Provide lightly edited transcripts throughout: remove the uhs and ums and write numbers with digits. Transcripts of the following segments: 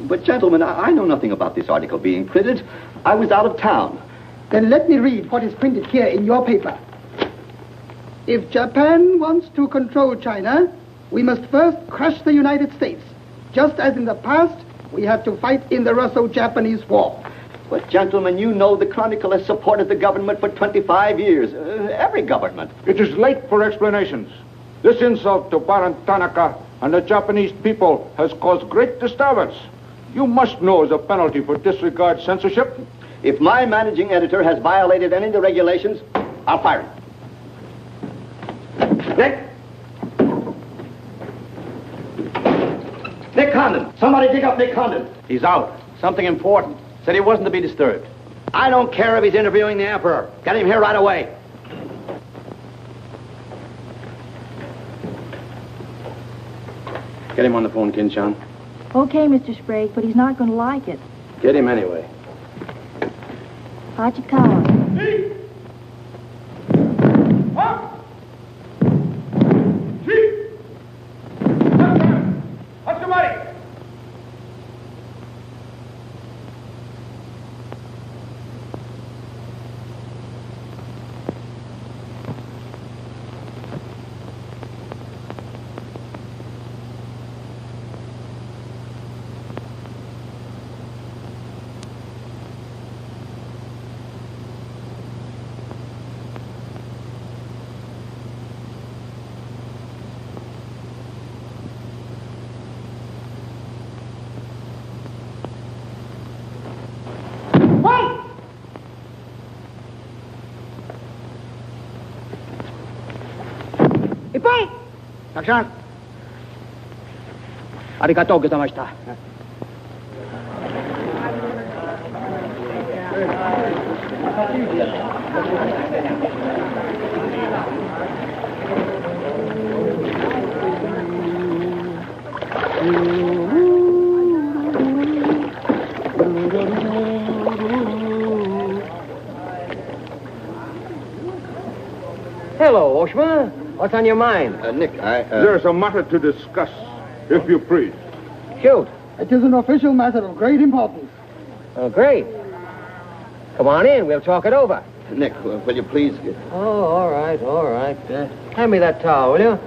But, gentlemen, I know nothing about this article being printed. I was out of town. Then let me read what is printed here in your paper. If Japan wants to control China, we must first crush the United States. Just as in the past, we have to fight in the Russo-Japanese War. But, gentlemen, you know the Chronicle has supported the government for 25 years. Every government. It is late for explanations. This insult to Baron Tanaka and the Japanese people has caused great disturbance. You must know as a penalty for disregard censorship. If my managing editor has violated any of the regulations, I'll fire him. Nick! Nick Condon! Somebody dig up Nick Condon. He's out. Something important. Said he wasn't to be disturbed. I don't care if he's interviewing the Emperor. Get him here right away. Get him on the phone, Kin-chan. Okay, Mr. Sprague, but he's not going to like it. Get him anyway. Hachikawa. What's the matter? Takshan. Arigato gozaimashita. Hello, Oshma. What's on your mind? Nick, There's a matter to discuss, if you please. Shoot. It is an official matter of great importance. Oh, great. Come on in. We'll talk it over. Nick, will you please... Oh, all right, all right. Hand me that towel, will you?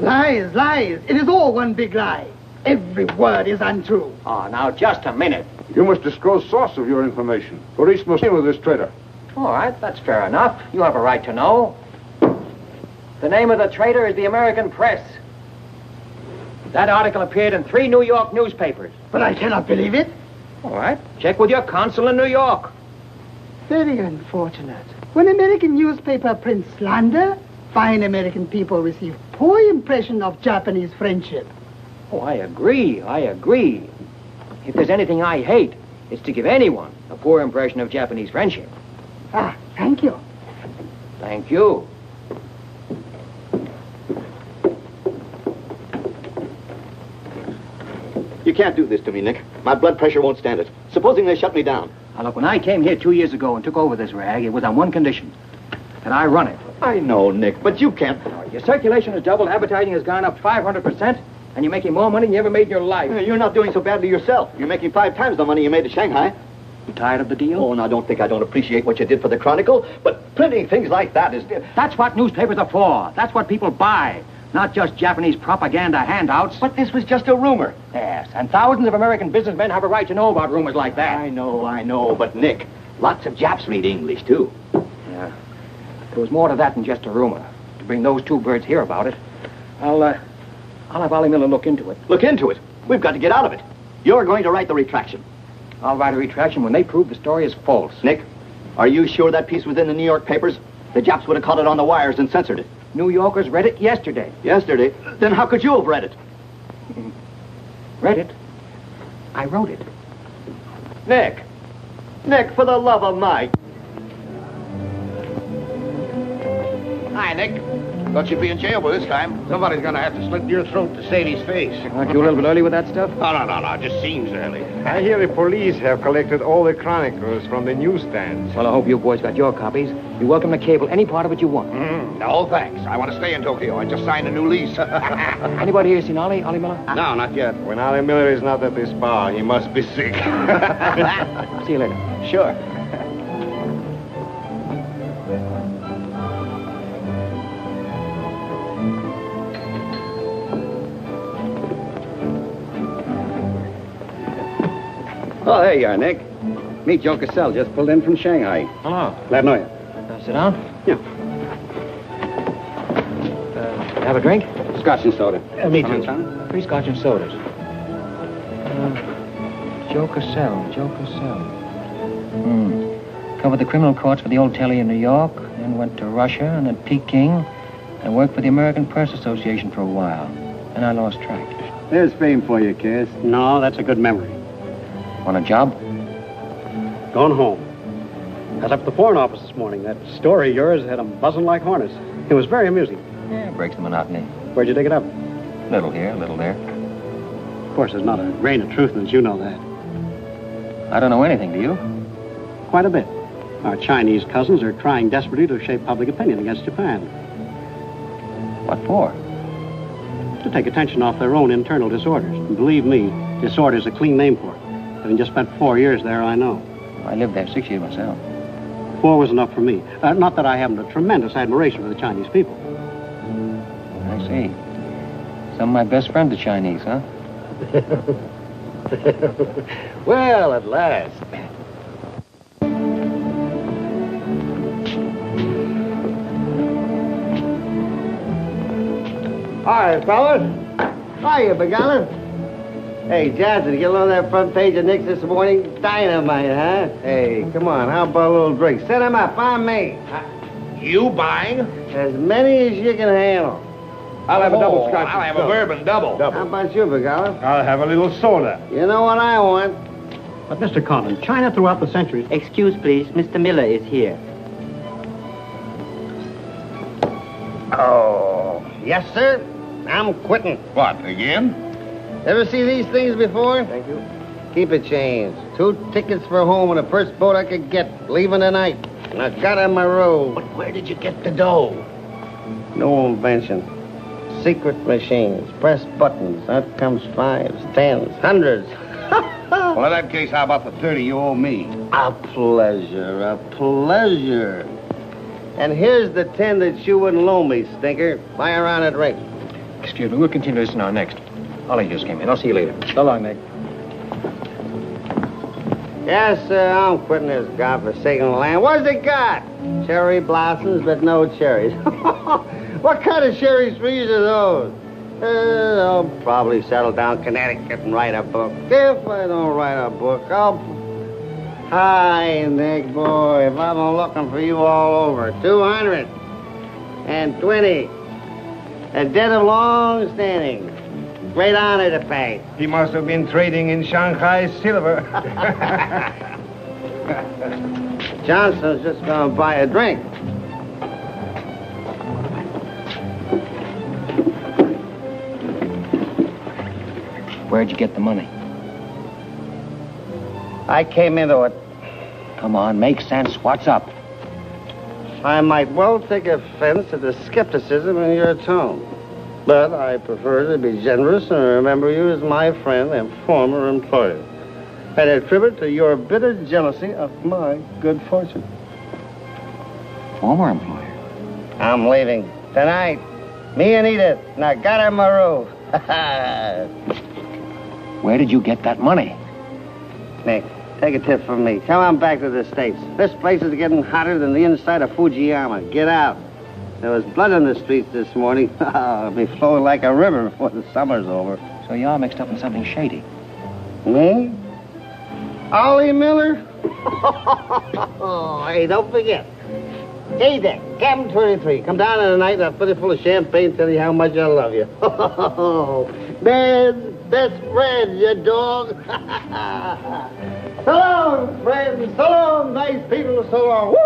Lies, lies. It is all one big lie. Every word is untrue. Oh, now, just a minute. You must disclose source of your information. Police must deal with this traitor. All right, that's fair enough. You have a right to know. The name of the traitor is the American Press. That article appeared in 3 New York newspapers. But I cannot believe it. All right, check with your consul in New York. Very unfortunate. When American newspaper prints slander, fine American people receive poor impression of Japanese friendship. Oh, I agree, I agree. If there's anything I hate, it's to give anyone a poor impression of Japanese friendship. Ah, thank you. Thank you. You can't do this to me, Nick. My blood pressure won't stand it. Supposing they shut me down. Now, look, when I came here 2 years ago and took over this rag, it was on one condition. That I run it. I know, Nick, but you can't... Your circulation has doubled, advertising has gone up 500%, and you're making more money than you ever made in your life. You're not doing so badly yourself. You're making 5 times the money you made at Shanghai. You tired of the deal? Oh, now don't think I don't appreciate what you did for the Chronicle, but printing things like that is... That's what newspapers are for. That's what people buy. Not just Japanese propaganda handouts. But this was just a rumor. Yes, and thousands of American businessmen have a right to know about rumors like that. I know, but Nick, lots of Japs read English, too. Yeah. There was more to that than just a rumor. To bring those 2 birds here about it, I'll have Ollie Miller look into it. Look into it. We've got to get out of it. You're going to write the retraction. I'll write a retraction when they prove the story is false. Nick, are you sure that piece was in the New York papers? The Japs would have caught it on the wires and censored it. New Yorkers read it yesterday. Yesterday? Then how could you have read it? Read it? I wrote it. Nick! Nick, for the love of Mike! Hi, Nick. Thought you'd be in jail by this time. Somebody's gonna have to slit your throat to Sadie's face. Aren't you a little bit early with that stuff? No. It just seems early. I hear the police have collected all the chronicles from the newsstands. Well, I hope you boys got your copies. You're welcome to cable any part of it you want. No, thanks. I want to stay in Tokyo. I just signed a new lease. Anybody here seen Ollie Miller? No, not yet. When Ollie Miller is not at this bar, he must be sick. See you later. Sure. Oh, there you are, Nick. Meet Joe Cassell, just pulled in from Shanghai. Hello. Glad to know you. Sit down. Yeah. Have a drink? Scotch and soda. Me Come in, too. son. 3 scotch and sodas. Joe Cassell. Covered the criminal courts for the old telly in New York, then went to Russia and then Peking, and worked for the American Press Association for a while. And I lost track. There's fame for you, Cass. No, that's a good memory. Want a job? Gone home. I was up at the Foreign Office this morning. That story of yours had them buzzing like hornets. It was very amusing. Yeah, breaks the monotony. Where'd you dig it up? Little here, little there. Of course, there's not a grain of truth in it. You know that. I don't know anything, do you? Quite a bit. Our Chinese cousins are trying desperately to shape public opinion against Japan. What for? To take attention off their own internal disorders. And believe me, disorder's a clean name for it. Having just spent 4 years there, I know. I lived there 6 years myself. 4 was enough for me. Not that I haven't a tremendous admiration for the Chinese people. I see. Some of my best friends are Chinese, huh? Well, at last. Hi, fellas. Hiya, Begaller. Hey, Johnson, get on that front page of Nick's this morning. Dynamite, huh? Hey, come on, how about a little drink? Set him up, on me. You buying? As many as you can handle. I'll have a double Oh, scotch. I'll have a bourbon double. How about you, Big Olive? I'll have a little soda. You know what I want? But, Mr. Collins, China throughout the centuries... Excuse, please. Mr. Miller is here. Oh, yes, sir. I'm quitting. What, again? Ever see these things before? Thank you. Keep it changed. 2 tickets for home on the first boat I could get, leaving tonight. And I got on my road. But where did you get the dough? No invention. Secret machines. Press buttons. Out comes 5s, 10s, 100s. Well, in that case, how about the 30 you owe me? A pleasure, a pleasure. And here's the 10 that you wouldn't loan me, stinker. Buy a round of drink. Excuse me, we'll continue this in our next. Ollie just came in. I'll see you later. So long, Nick. Yes, sir, I'm quitting this godforsaken land. What's it got? Cherry blossoms, but no cherries. What kind of cherry trees are those? I'll probably settle down Connecticut and write a book. If I don't write a book, I'll... Hi, Nick, boy. If I've been looking for you all over. 220. A debt of long standing. Great honor to pay. He must have been trading in Shanghai silver. Johnson's just gonna buy a drink. Where'd you get the money? I came into it. Come on, make sense. What's up? I might well take offense at the skepticism in your tone. But I prefer to be generous and remember you as my friend and former employer. And attribute to your bitter jealousy of my good fortune. Former employer? I'm leaving tonight. Me and Edith. And I got her my roof. Where did you get that money? Nick, take a tip from me. Come on back to the States. This place is getting hotter than the inside of Fujiyama. Get out. There was blood on the streets this morning. It'll be flowing like a river before the summer's over. So you're mixed up in something shady. Me? Ollie Miller? Hey, don't forget. Hey there, Captain 23. Come down tonight and I'll fill it full of champagne and tell you how much I love you. Man's best friend, you dog. So long, friends. So long, nice people. So long. Woo!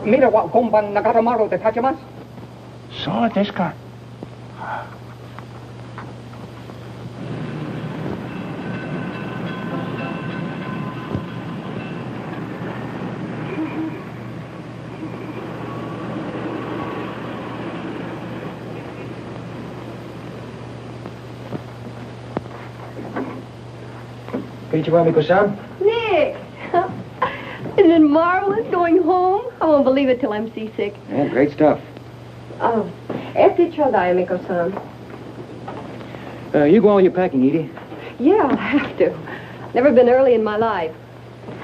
Mira wa gomban nagaramaru de tachimasu. So, this guy. Konnichiwa, Miko-san. Nick! Isn't it marvelous going home? I won't believe it till I'm seasick. Yeah, great stuff. Oh, este chodai, Miko-san. You go on with your packing, Edie. Yeah, I'll have to. Never been early in my life.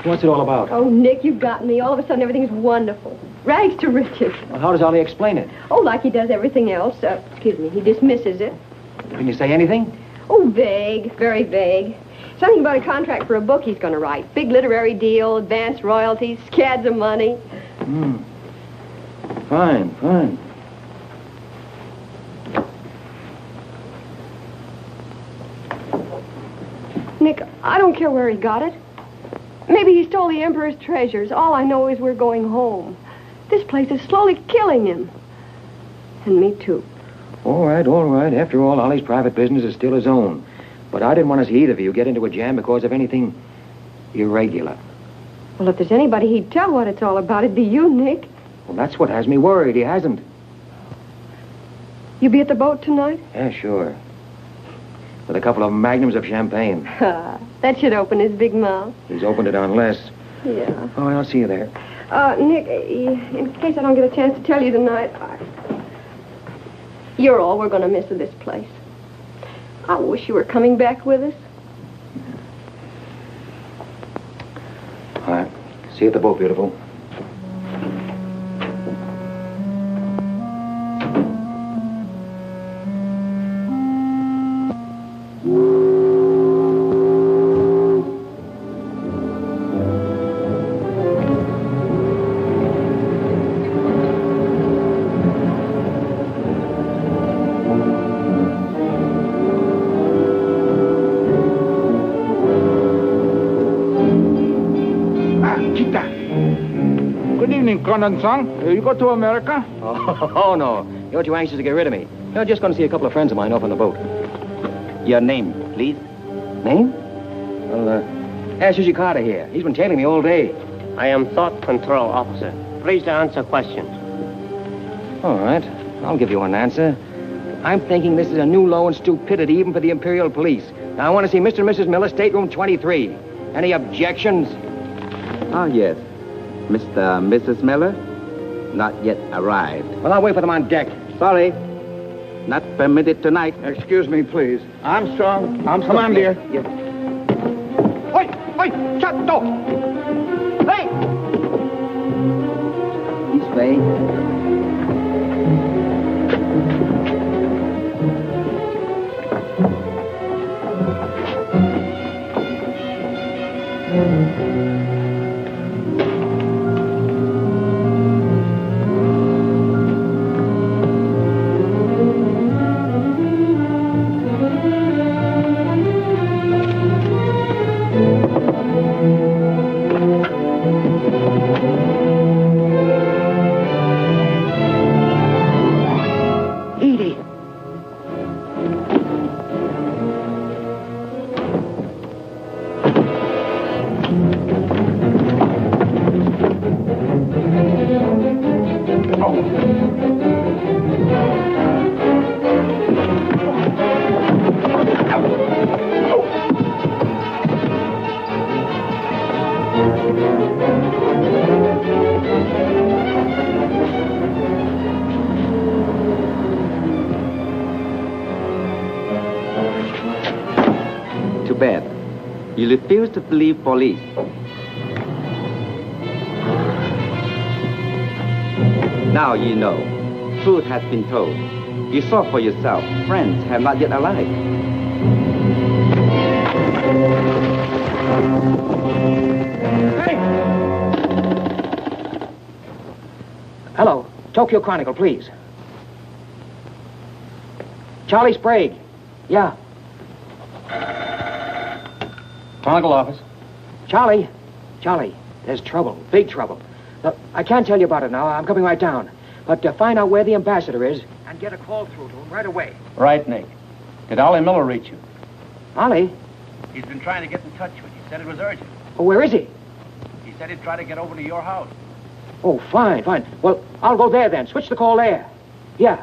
What's it all about? Oh, Nick, you've got me. All of a sudden, everything's wonderful. Rags to riches. Well, how does Ollie explain it? Oh, like he does everything else. Excuse me, he dismisses it. Can you say anything? Oh, vague, very vague. Something about a contract for a book he's going to write. Big literary deal, advance royalties, scads of money. Fine, fine. Nick, I don't care where he got it. Maybe he stole the Emperor's treasures. All I know is we're going home. This place is slowly killing him. And me, too. All right, all right. After all, Ollie's private business is still his own. But I didn't want to see either of you get into a jam because of anything irregular. Well, if there's anybody he'd tell what it's all about, it'd be you, Nick. Well, that's what has me worried. He hasn't. You be at the boat tonight? Yeah, sure. With a couple of magnums of champagne. That should open his big mouth. He's opened it on less. Yeah. Oh, I'll see you there. Nick, in case I don't get a chance to tell you tonight, you're all we're going to miss of this place. I wish you were coming back with us. All right. See you at the boat, beautiful. Condensang, you go to America? Oh, no. You're too anxious to get rid of me. You're just going to see a couple of friends of mine off on the boat. Your name, please? Name? Well, ask Sushi Carter here. He's been tailing me all day. I am Thought Control Officer. Please to answer questions. All right. I'll give you an answer. I'm thinking this is a new low in stupidity even for the Imperial Police. Now, I want to see Mr. and Mrs. Miller, stateroom 23. Any objections? Oh, yes. Mr. and Mrs. Miller? Not yet arrived. Well, I'll wait for them on deck. Sorry. Not permitted tonight. Excuse me, please. Armstrong. Come on, dear. Yes. Oi! Oi! Chato! Hey! This way. Too bad. You refuse to believe police. Now you know. Truth has been told. You saw for yourself. Friends have not yet arrived. Hey! Hello. Tokyo Chronicle, please. Charlie Sprague. Yeah. Chronicle office. Charlie, there's trouble, big trouble. Look, I can't tell you about it now. I'm coming right down. But find out where the ambassador is and get a call through to him right away. Right, Nick. Did Ollie Miller reach you? Ollie? He's been trying to get in touch with you. He said it was urgent. Oh, where is he? He said he'd try to get over to your house. Oh, fine. Well, I'll go there then. Switch the call there. Yeah.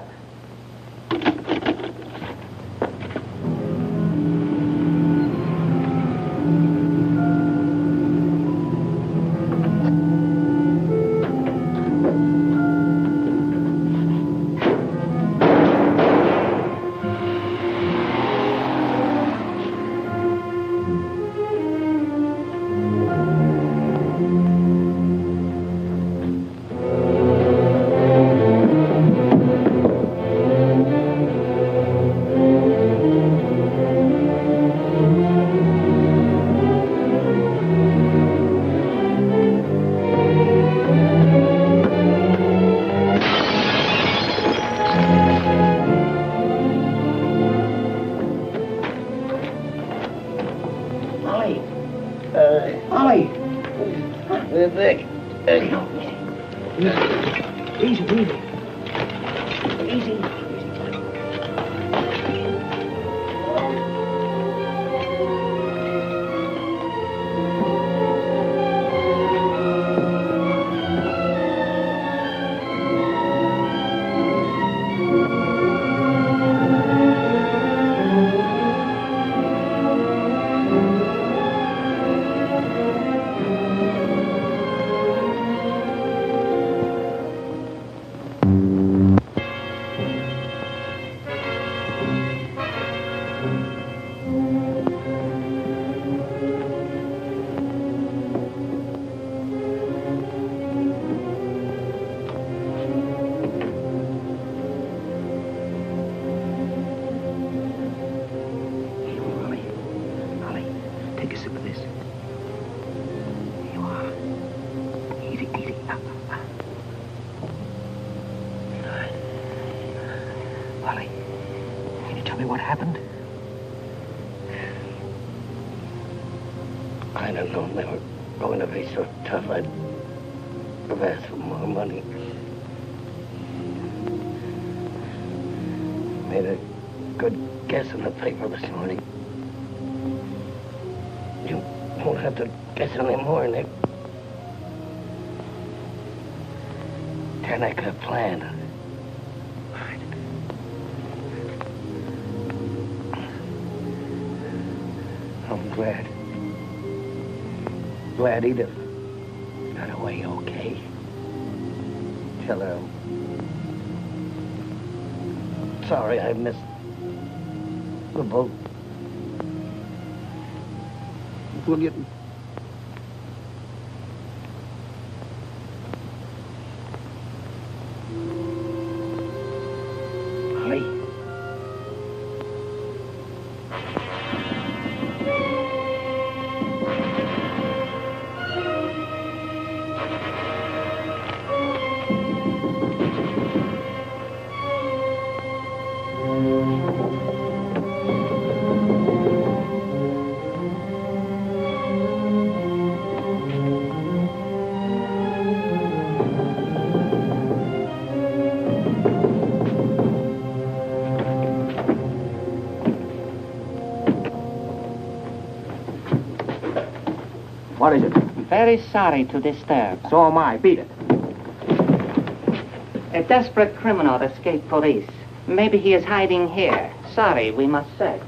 Wally, can you tell me what happened? I don't know. They were going to be so tough, I'd have asked for more money. Made a good guess in the paper this morning. You won't have to guess anymore, Nick. Tanaka planned. I'm glad. Glad Edith got away okay. Tell her I'm sorry I missed the boat. William. Holly. What is it? Very sorry to disturb. So am I. Beat it. A desperate criminal escaped police. Maybe he is hiding here. Sorry, we must search.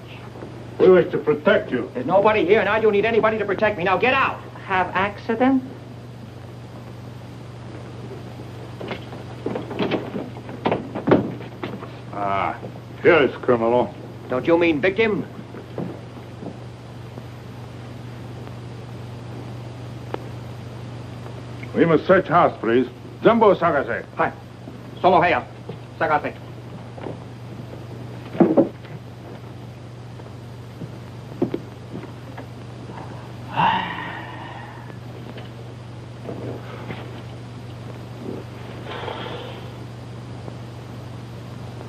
We wish to protect you. There's nobody here, and I don't need anybody to protect me. Now get out. Have accident? Ah, here's criminal. Don't you mean victim? We must search house, please. Jumbo Sagase. Hi. Solo Heya. Sagase.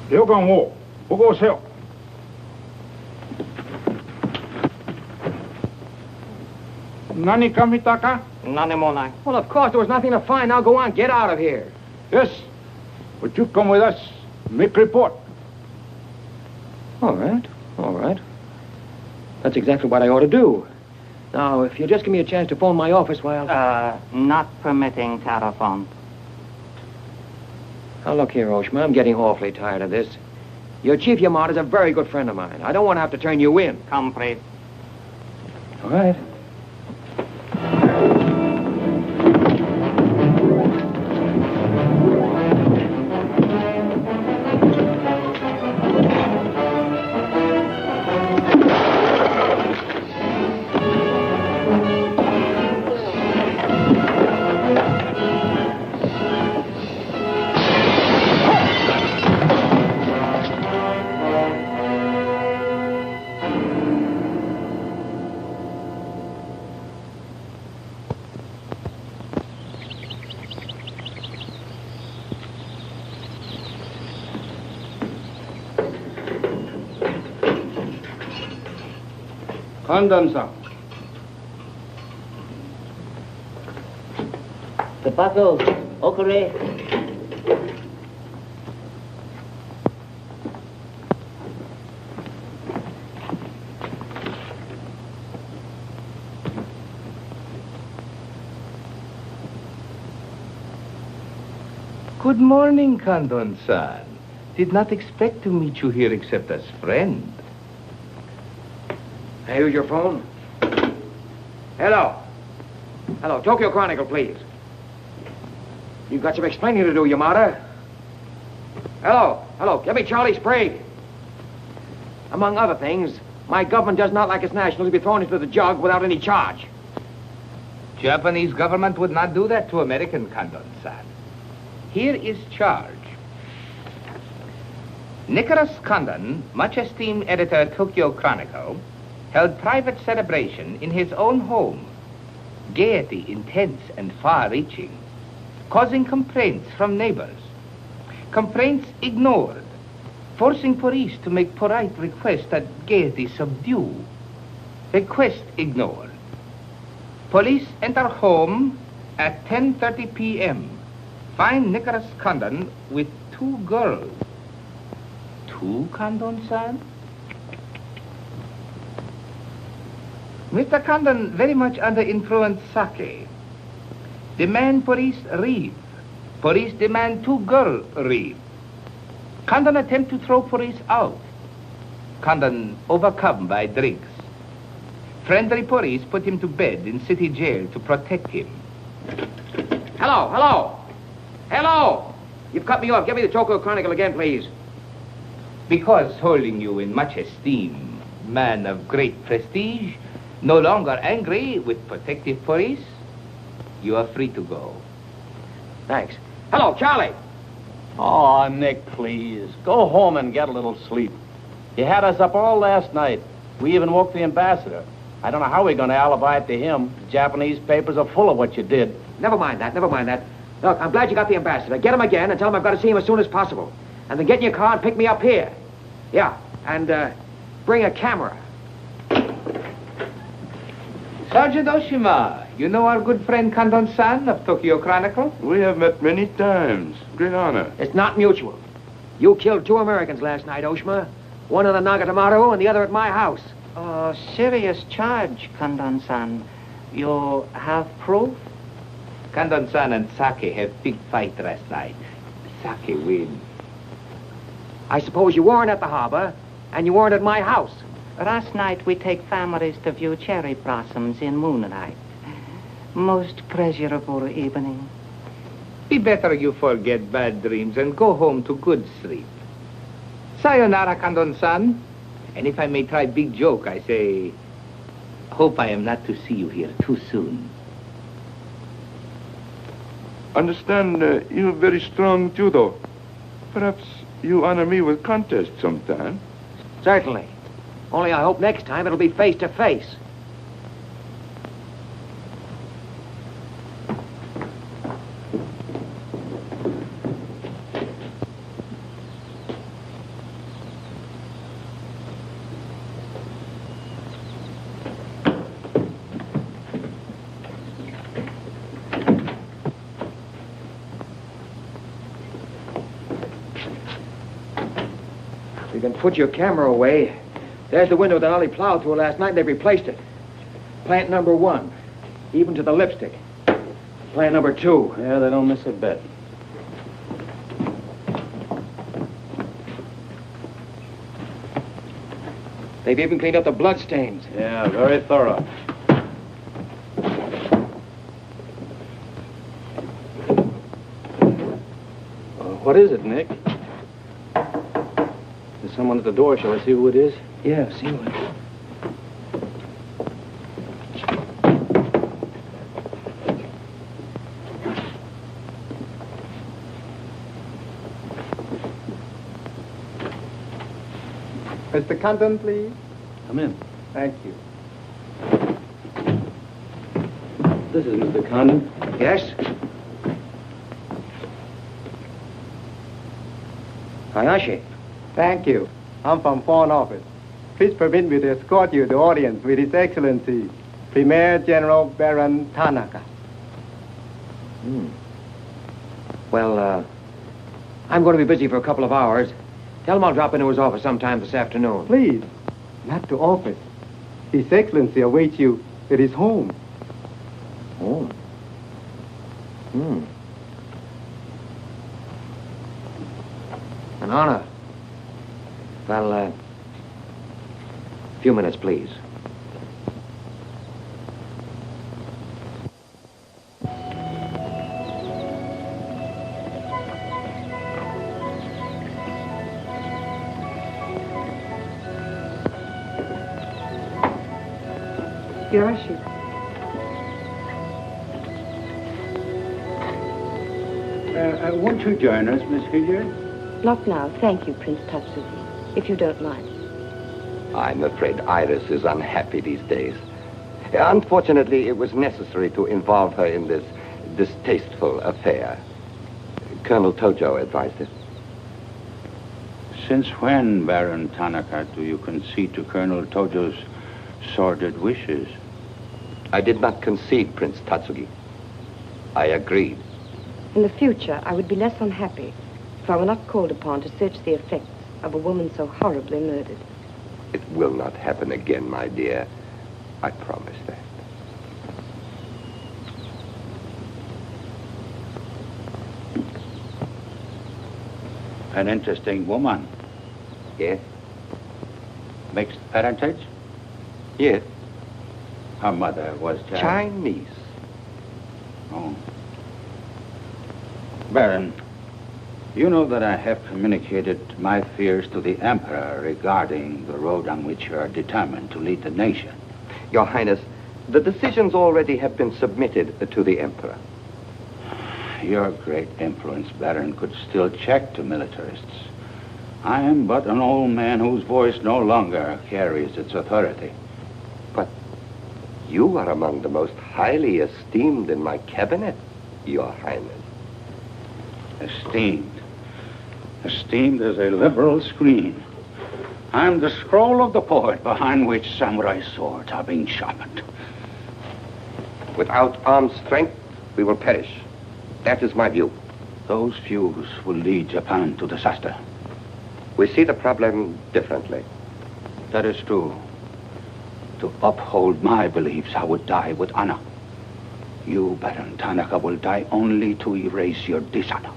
Ryokan wo bogou Nani ka mita ka? Well, of course, there was nothing to find. Now go on. Get out of here. Yes. But you come with us. Make report. All right. All right. That's exactly what I ought to do. Now, if you just give me a chance to phone my office while... Not permitting telephone. Now, look here, Oshma. I'm getting awfully tired of this. Your Chief Yamada's a very good friend of mine. I don't want to have to turn you in. Come, please. All right. Condon-san. Tobacco, okure. Good morning, Condon-san. Did not expect to meet you here except as friend. Hey, who's your phone? Hello. Hello, Tokyo Chronicle, please. You've got some explaining to do, Yamada. Hello. Hello, give me Charlie Sprague. Among other things, my government does not like its nationals to be thrown into the jug without any charge. Japanese government would not do that to American, Condon-san. Here is charge. Nicholas Condon, much esteemed editor Tokyo Chronicle, held private celebration in his own home. Gaiety intense and far-reaching. causing complaints from neighbors. Complaints ignored, forcing police to make polite requests that gaiety subdue. Request ignored. Police enter home at 10:30 p.m. Find Nicholas Condon with 2 girls. 2, Condon-san? Mr. Condon very much under influence sake. Demand police leave. Police demand 2 girls leave. Condon attempt to throw police out. Condon overcome by drinks. Friendly police put him to bed in city jail to protect him. Hello, hello. Hello. You've cut me off. Give me the Tokyo Chronicle again, please. Because holding you in much esteem, man of great prestige, no longer angry with protective police, you are free to go. Thanks. Hello, Charlie. Oh, Nick, please. Go home and get a little sleep. You had us up all last night. We even woke the ambassador. I don't know how we're going to alibi it to him. The Japanese papers are full of what you did. Never mind that, never mind that. Look, I'm glad you got the ambassador. Get him again and tell him I've got to see him as soon as possible. And then get in your car and pick me up here. Yeah, and bring a camera. Sergeant Oshima, you know our good friend Condon-san of Tokyo Chronicle? We have met many times. Great honor. It's not mutual. You killed 2 Americans last night, Oshima. One in the Nagatomaru and the other at my house. Oh, serious charge, Condon-san. You have proof? Condon-san and Sake had big fight last night. Sake win. I suppose you weren't at the harbor, and you weren't at my house. Last night we take families to view cherry blossoms in moonlight. Most pleasurable evening. Be better you forget bad dreams and go home to good sleep. Sayonara, Condon-san. And if I may try big joke, I say, hope I am not to see you here too soon. Understand you have very strong judo. Perhaps you honor me with contest sometime. Certainly. Only I hope next time it'll be face to face. You can put your camera away. There's the window that Ollie plowed through last night, and they've replaced it. Plant number 1, even to the lipstick. Plant number 2. Yeah, they don't miss a bit. They've even cleaned up the blood stains. Yeah, very thorough. What is it, Nick? There's someone at the door. Shall I see who it is? Yeah, see who it is. Mr. Condon, please. Come in. Thank you. This is Mr. Condon. Yes? Hayashi. Thank you. I'm from Foreign Office. Please permit me to escort you to audience with His Excellency, Premier General Baron Tanaka. Well, I'm going to be busy for a couple of hours. Tell him I'll drop into his office sometime this afternoon. Please, not to office. His Excellency awaits you at his home. Home? An honor. Well, a few minutes, please. Yoshi. Won't you join us, Miss Hilliard? Not now, thank you, Prince Tatsuki, if you don't mind. I'm afraid Iris is unhappy these days. Unfortunately, it was necessary to involve her in this distasteful affair. Colonel Tojo advised it. Since when, Baron Tanaka, do you concede to Colonel Tojo's sordid wishes? I did not concede, Prince Tatsugi. I agreed. In the future, I would be less unhappy if I were not called upon to search the effects of a woman so horribly murdered. It will not happen again, my dear. I promise that. An interesting woman. Yes? Mixed parentage? Yes. Her mother was Chinese. Oh. Baron, you know that I have communicated my fears to the Emperor regarding the road on which you are determined to lead the nation. Your Highness, the decisions already have been submitted to the Emperor. Your great influence, Baron, could still check to militarists. I am but an old man whose voice no longer carries its authority. But you are among the most highly esteemed in my cabinet, Your Highness. Esteemed. Esteemed as a liberal screen. I'm the scroll of the poet behind which samurai swords are being sharpened. Without armed strength, we will perish. That is my view. Those views will lead Japan to disaster. We see the problem differently. That is true. To uphold my beliefs, I would die with honor. You, Baron Tanaka, will die only to erase your dishonor.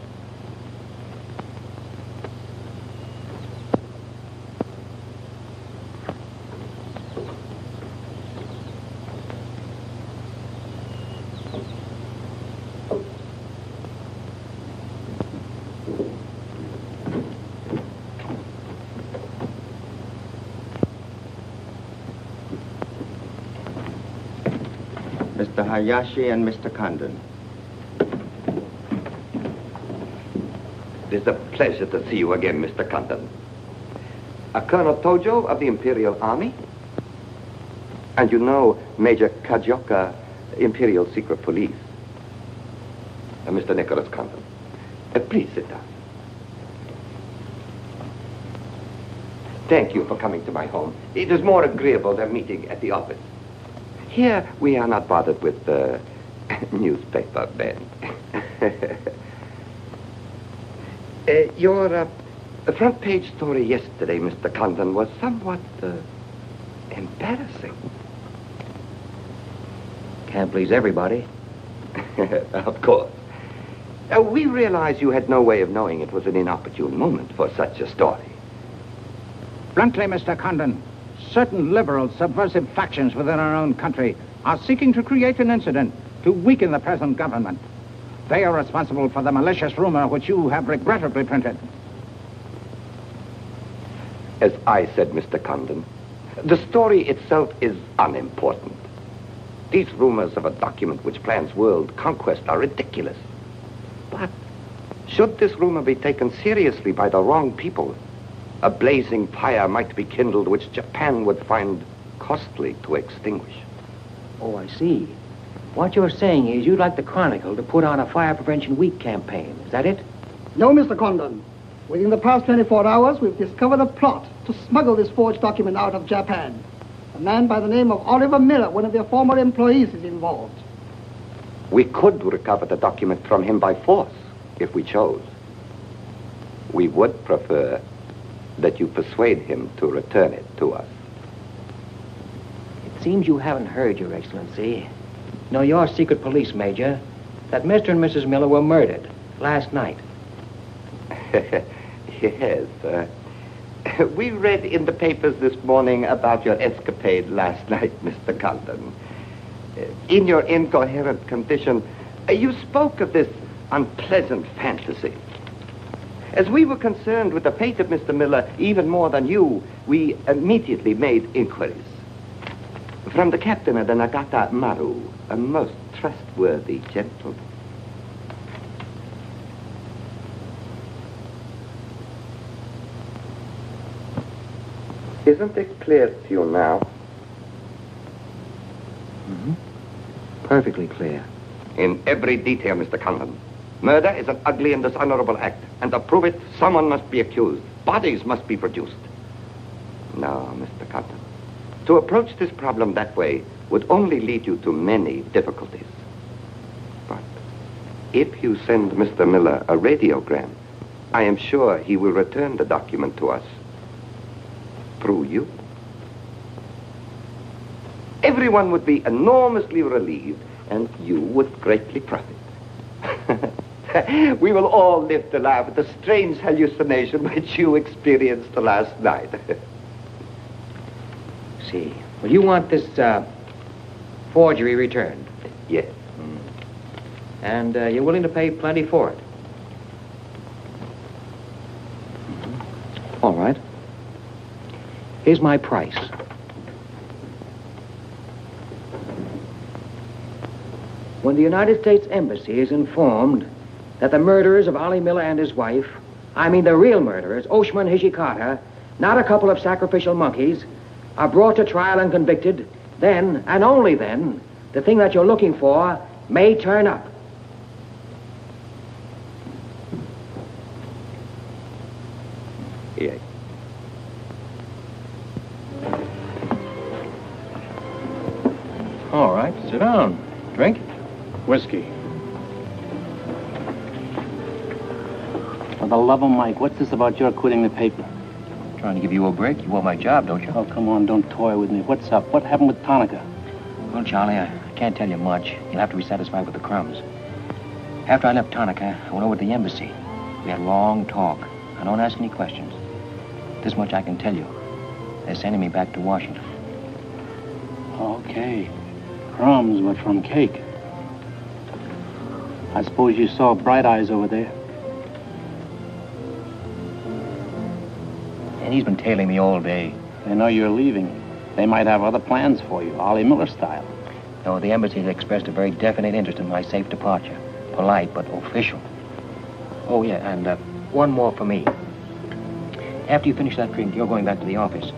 Mr. Hayashi and Mr. Condon. It is a pleasure to see you again, Mr. Condon. Colonel Tojo of the Imperial Army. And you know Major Kajioka, Imperial Secret Police. Mr. Nicholas Condon. Please sit down. Thank you for coming to my home. It is more agreeable than meeting at the office. Here, we are not bothered with newspaper men. Your front page story yesterday, Mr. Condon, was somewhat embarrassing. Can't please everybody. Of course. We realize you had no way of knowing it was an inopportune moment for such a story. Bluntly, Mr. Condon, certain liberal subversive factions within our own country are seeking to create an incident to weaken the present government. They are responsible for the malicious rumor which you have regrettably printed. As I said, Mr. Condon, the story itself is unimportant. These rumors of a document which plans world conquest are ridiculous. But should this rumor be taken seriously by the wrong people, a blazing fire might be kindled which Japan would find costly to extinguish. Oh, I see. What you're saying is you'd like the Chronicle to put on a Fire Prevention Week campaign. Is that it? No, Mr. Condon. Within the past 24 hours, we've discovered a plot to smuggle this forged document out of Japan. A man by the name of Oliver Miller, one of their former employees, is involved. We could recover the document from him by force, if we chose. We would prefer that you persuade him to return it to us. It seems you haven't heard, Your Excellency. No, your secret police, Major, that Mr. and Mrs. Miller were murdered last night. Yes. We read in the papers this morning about your escapade last night, Mr. Condon. In your incoherent condition, you spoke of this unpleasant fantasy. As we were concerned with the fate of Mr. Miller even more than you, we immediately made inquiries. From the captain of the Nagata Maru, a most trustworthy gentleman. Isn't it clear to you now? Mm-hmm. Perfectly clear. In every detail, Mr. Conlon. Murder is an ugly and dishonorable act, and to prove it, someone must be accused. Bodies must be produced. No, Mr. Conlon. To approach this problem that way would only lead you to many difficulties. But if you send Mr. Miller a radiogram, I am sure he will return the document to us through you. Everyone would be enormously relieved, and you would greatly profit. We will all live to laugh at the strange hallucination which you experienced last night. See. Well, you want this forgery returned? Yes. And you're willing to pay plenty for it? All right. Here's my price. When the United States Embassy is informed that the murderers of Ollie Miller and his wife, I mean the real murderers, Oshman Hijikata, not a couple of sacrificial monkeys, are brought to trial and convicted, then, and only then, the thing that you're looking for may turn up. Yes. All right, sit down. Drink? Whiskey. For the love of Mike, what's this about your quitting the paper? Trying to give you a break. You want my job, don't you? Oh, come on, don't toy with me. What's up? What happened with Tonica? Well, Charlie, I can't tell you much. You'll have to be satisfied with the crumbs. After I left Tonica, I went over to the embassy. We had a long talk. I don't ask any questions. This much I can tell you. They're sending me back to Washington. Okay. Crumbs, but from cake. I suppose you saw Bright Eyes over there. And he's been tailing me all day. They know you're leaving. They might have other plans for you, Ollie Miller style. No, the embassy has expressed a very definite interest in my safe departure. Polite, but official. Oh, yeah, and one more for me. After you finish that drink, you're going back to the office.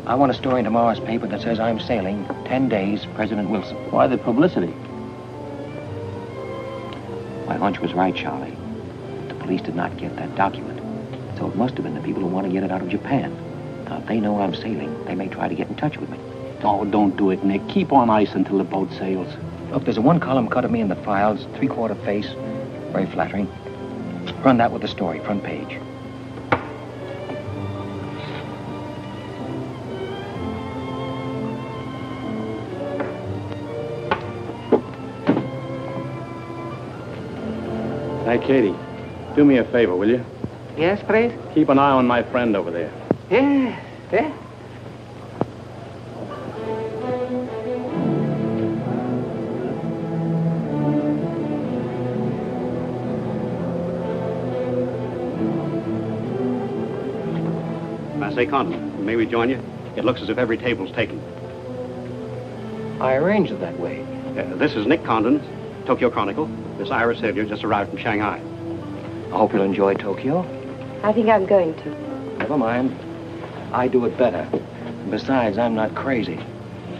I want a story in tomorrow's paper that says I'm sailing 10 days, President Wilson. Why the publicity? My hunch was right, Charlie. The police did not get that document. So it must have been the people who want to get it out of Japan. Now, if they know I'm sailing, they may try to get in touch with me. Oh, don't do it, Nick. Keep on ice until the boat sails. Look, there's a one-column cut of me in the files, 3/4 face. Very flattering. Run that with the story, front page. Hey, Katie, do me a favor, will you? Yes, please? Keep an eye on my friend over there. Yeah, yeah. I say, Condon, may we join you? It looks as if every table's taken. I arranged it that way. This is Nick Condon, Tokyo Chronicle. Miss Iris Hillier just arrived from Shanghai. I hope you'll enjoy Tokyo. I think I'm going to. Never mind. I do it better. Besides, I'm not crazy.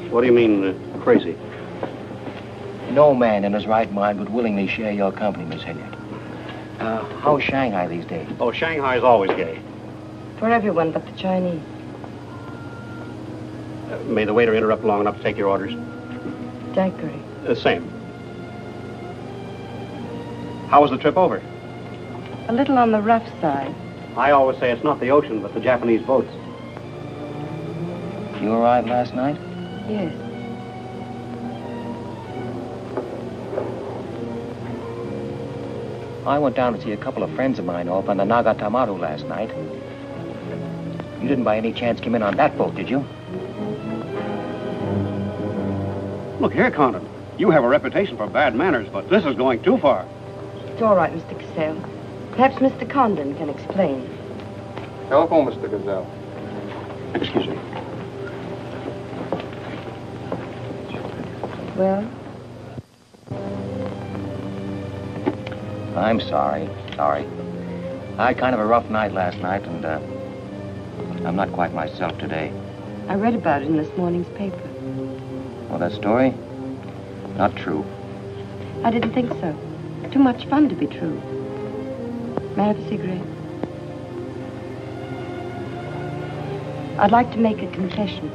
What do you mean, crazy? No man in his right mind would willingly share your company, Miss Hilliard. How's Shanghai these days? Oh, Shanghai's always gay. For everyone but the Chinese. May the waiter interrupt long enough to take your orders? Daiquiri. Same. How was the trip over? A little on the rough side. I always say it's not the ocean, but the Japanese boats. You arrived last night? Yes. I went down to see a couple of friends of mine off on the Nagatamaru last night. You didn't by any chance come in on that boat, did you? Look here, Condon. You have a reputation for bad manners, but this is going too far. It's all right, Mr. Cassell. Perhaps Mr. Condon can explain. Telephone, Mr. Gazelle. Excuse me. Well? I'm sorry. Sorry. I had kind of a rough night last night, and I'm not quite myself today. I read about it in this morning's paper. Well, that story? Not true. I didn't think so. Too much fun to be true. May I have a cigarette? I'd like to make a confession.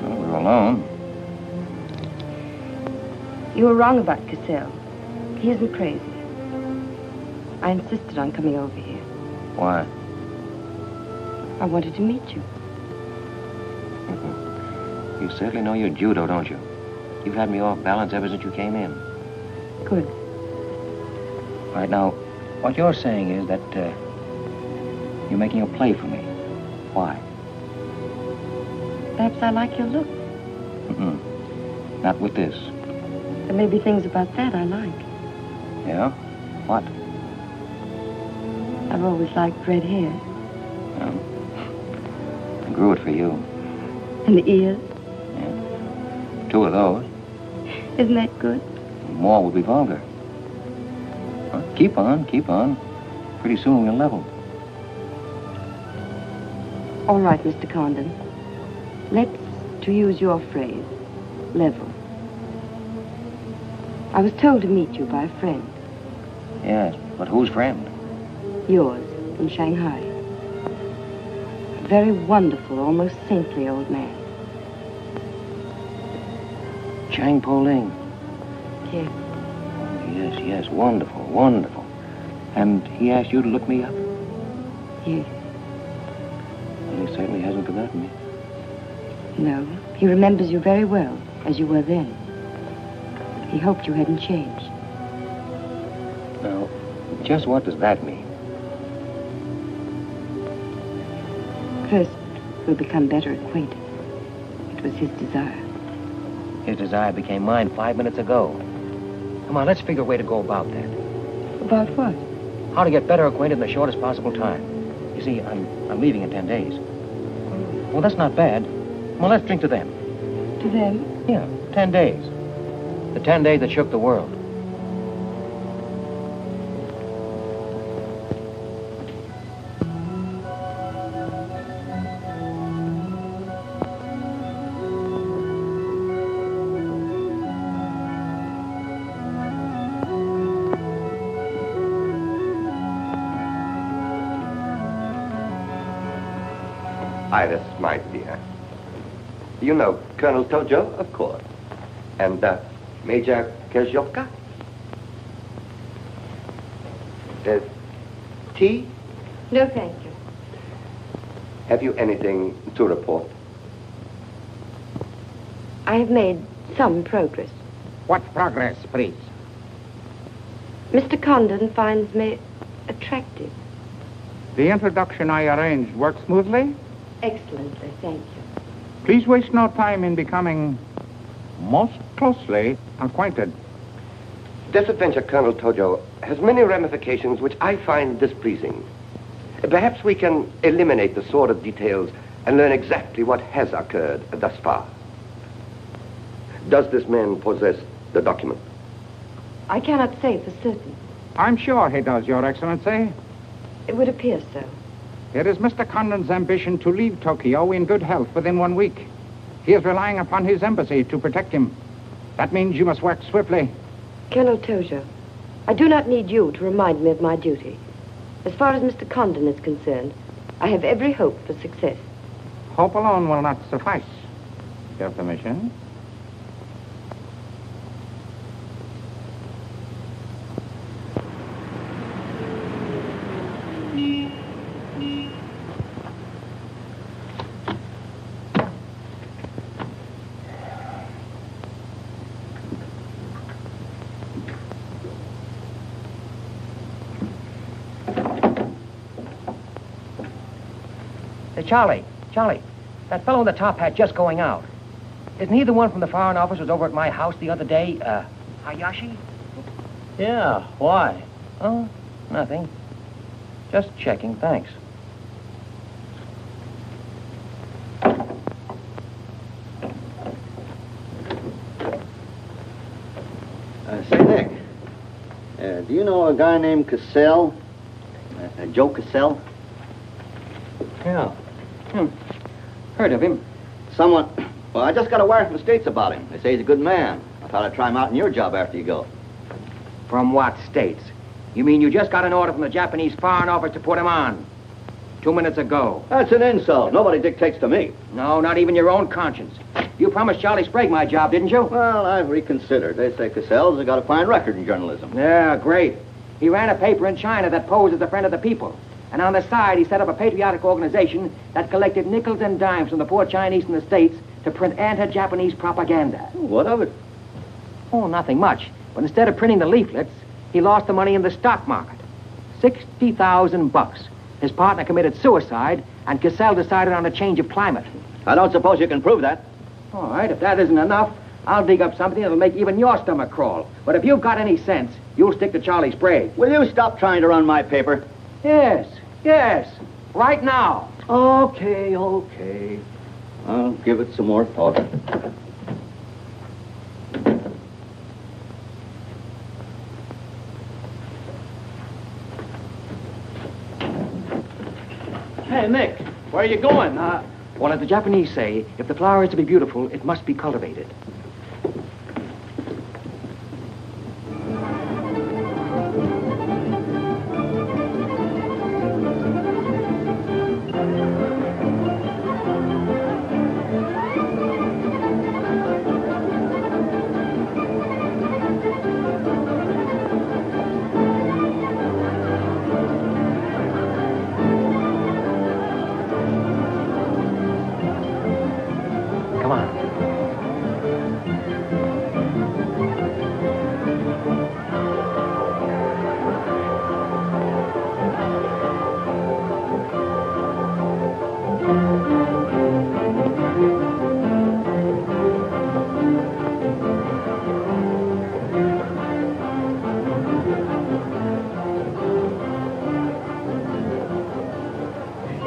Well, we're alone. You were wrong about Cassell. He isn't crazy. I insisted on coming over here. Why? I wanted to meet you. You certainly know your judo, don't you? You've had me off balance ever since you came in. Good. Right now, what you're saying is that you're making a play for me. Why? Perhaps I like your look. Not with this. There may be things about that I like. Yeah? What? I've always liked red hair. Well, I grew it for you. And the ears. 2 of those. Isn't that good? More would be vulgar. Well, keep on, keep on. Pretty soon we'll level. All right, Mr. Condon. Let's, to use your phrase, level. I was told to meet you by a friend. Yes, but whose friend? Yours, in Shanghai. A very wonderful, almost saintly old man. Chang Po Ling. Yes. Yes, yes, wonderful, wonderful. And he asked you to look me up? Yes. Well, he certainly hasn't forgotten me. No, he remembers you very well, as you were then. He hoped you hadn't changed. Now, just what does that mean? First, we'll become better acquainted. It was his desire. His desire became mine 5 minutes ago. Come on, let's figure a way to go about that. About what? How to get better acquainted in the shortest possible time. You see, I'm leaving in 10 days. Well, that's not bad. Well, let's drink to them. To them? Yeah, 10 days. The 10 days that shook the world. Iris, my dear. You know Colonel Tojo, of course. And Major Kezhovka. Tea? No, thank you. Have you anything to report? I have made some progress. What progress, please? Mr. Condon finds me attractive. The introduction I arranged worked smoothly? Excellently, thank you. Please waste no time in becoming most closely acquainted. This adventure, Colonel Tojo, has many ramifications which I find displeasing. Perhaps we can eliminate the sordid details and learn exactly what has occurred thus far. Does this man possess the document? I cannot say for certain. I'm sure he does, Your Excellency. It would appear so. It is Mr. Condon's ambition to leave Tokyo in good health within 1 week. He is relying upon his embassy to protect him. That means you must work swiftly. Colonel Tojo, I do not need you to remind me of my duty. As far as Mr. Condon is concerned, I have every hope for success. Hope alone will not suffice. Your permission? Charlie, that fellow in the top hat just going out. Isn't he the one from the Foreign Office who was over at my house the other day? Hayashi? Yeah, why? Oh, nothing. Just checking, thanks. Say, Nick, do you know a guy named Cassell? Joe Cassell? Yeah. Heard of him. Someone Well, I just got a wire from the States about him. They say he's a good man. I thought I'd try him out in your job after you go. From what states? You mean you just got an order from the Japanese Foreign Office to put him on? 2 minutes ago. That's an insult. Nobody dictates to me. No, not even your own conscience. You promised Charlie Sprague my job, didn't you? Well, I've reconsidered. They say Cassell's got a fine record in journalism. Yeah, great. He ran a paper in China that posed as a friend of the people. And on the side, he set up a patriotic organization that collected nickels and dimes from the poor Chinese in the States to print anti-Japanese propaganda. What of it? Oh, nothing much. But instead of printing the leaflets, he lost the money in the stock market. $60,000. His partner committed suicide, and Cassell decided on a change of climate. I don't suppose you can prove that. All right, if that isn't enough, I'll dig up something that'll make even your stomach crawl. But if you've got any sense, you'll stick to Charlie Sprague. Will you stop trying to run my paper? Yes. Right now. Okay. I'll give it some more thought. Hey, Nick, where are you going? Well, as the Japanese say, if the flower is to be beautiful, it must be cultivated. Come on.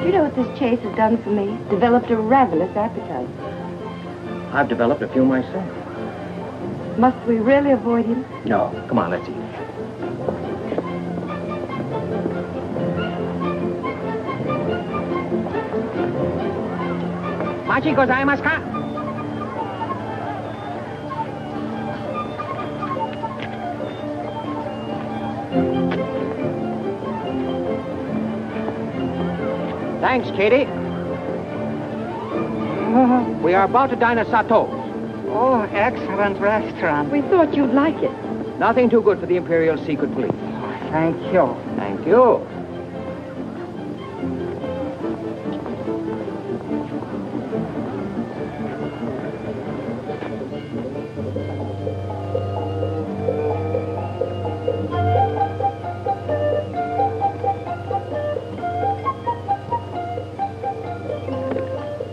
Do you know what this chase has done for me? Developed a ravenous appetite. I've developed a few myself. Must we really avoid him? No. Come on, let's eat. Machi gozaimasu ka? Thanks, Katie. We are about to dine at Sato's. Oh, excellent restaurant. We thought you'd like it. Nothing too good for the Imperial Secret Police. Thank you. Thank you. Thank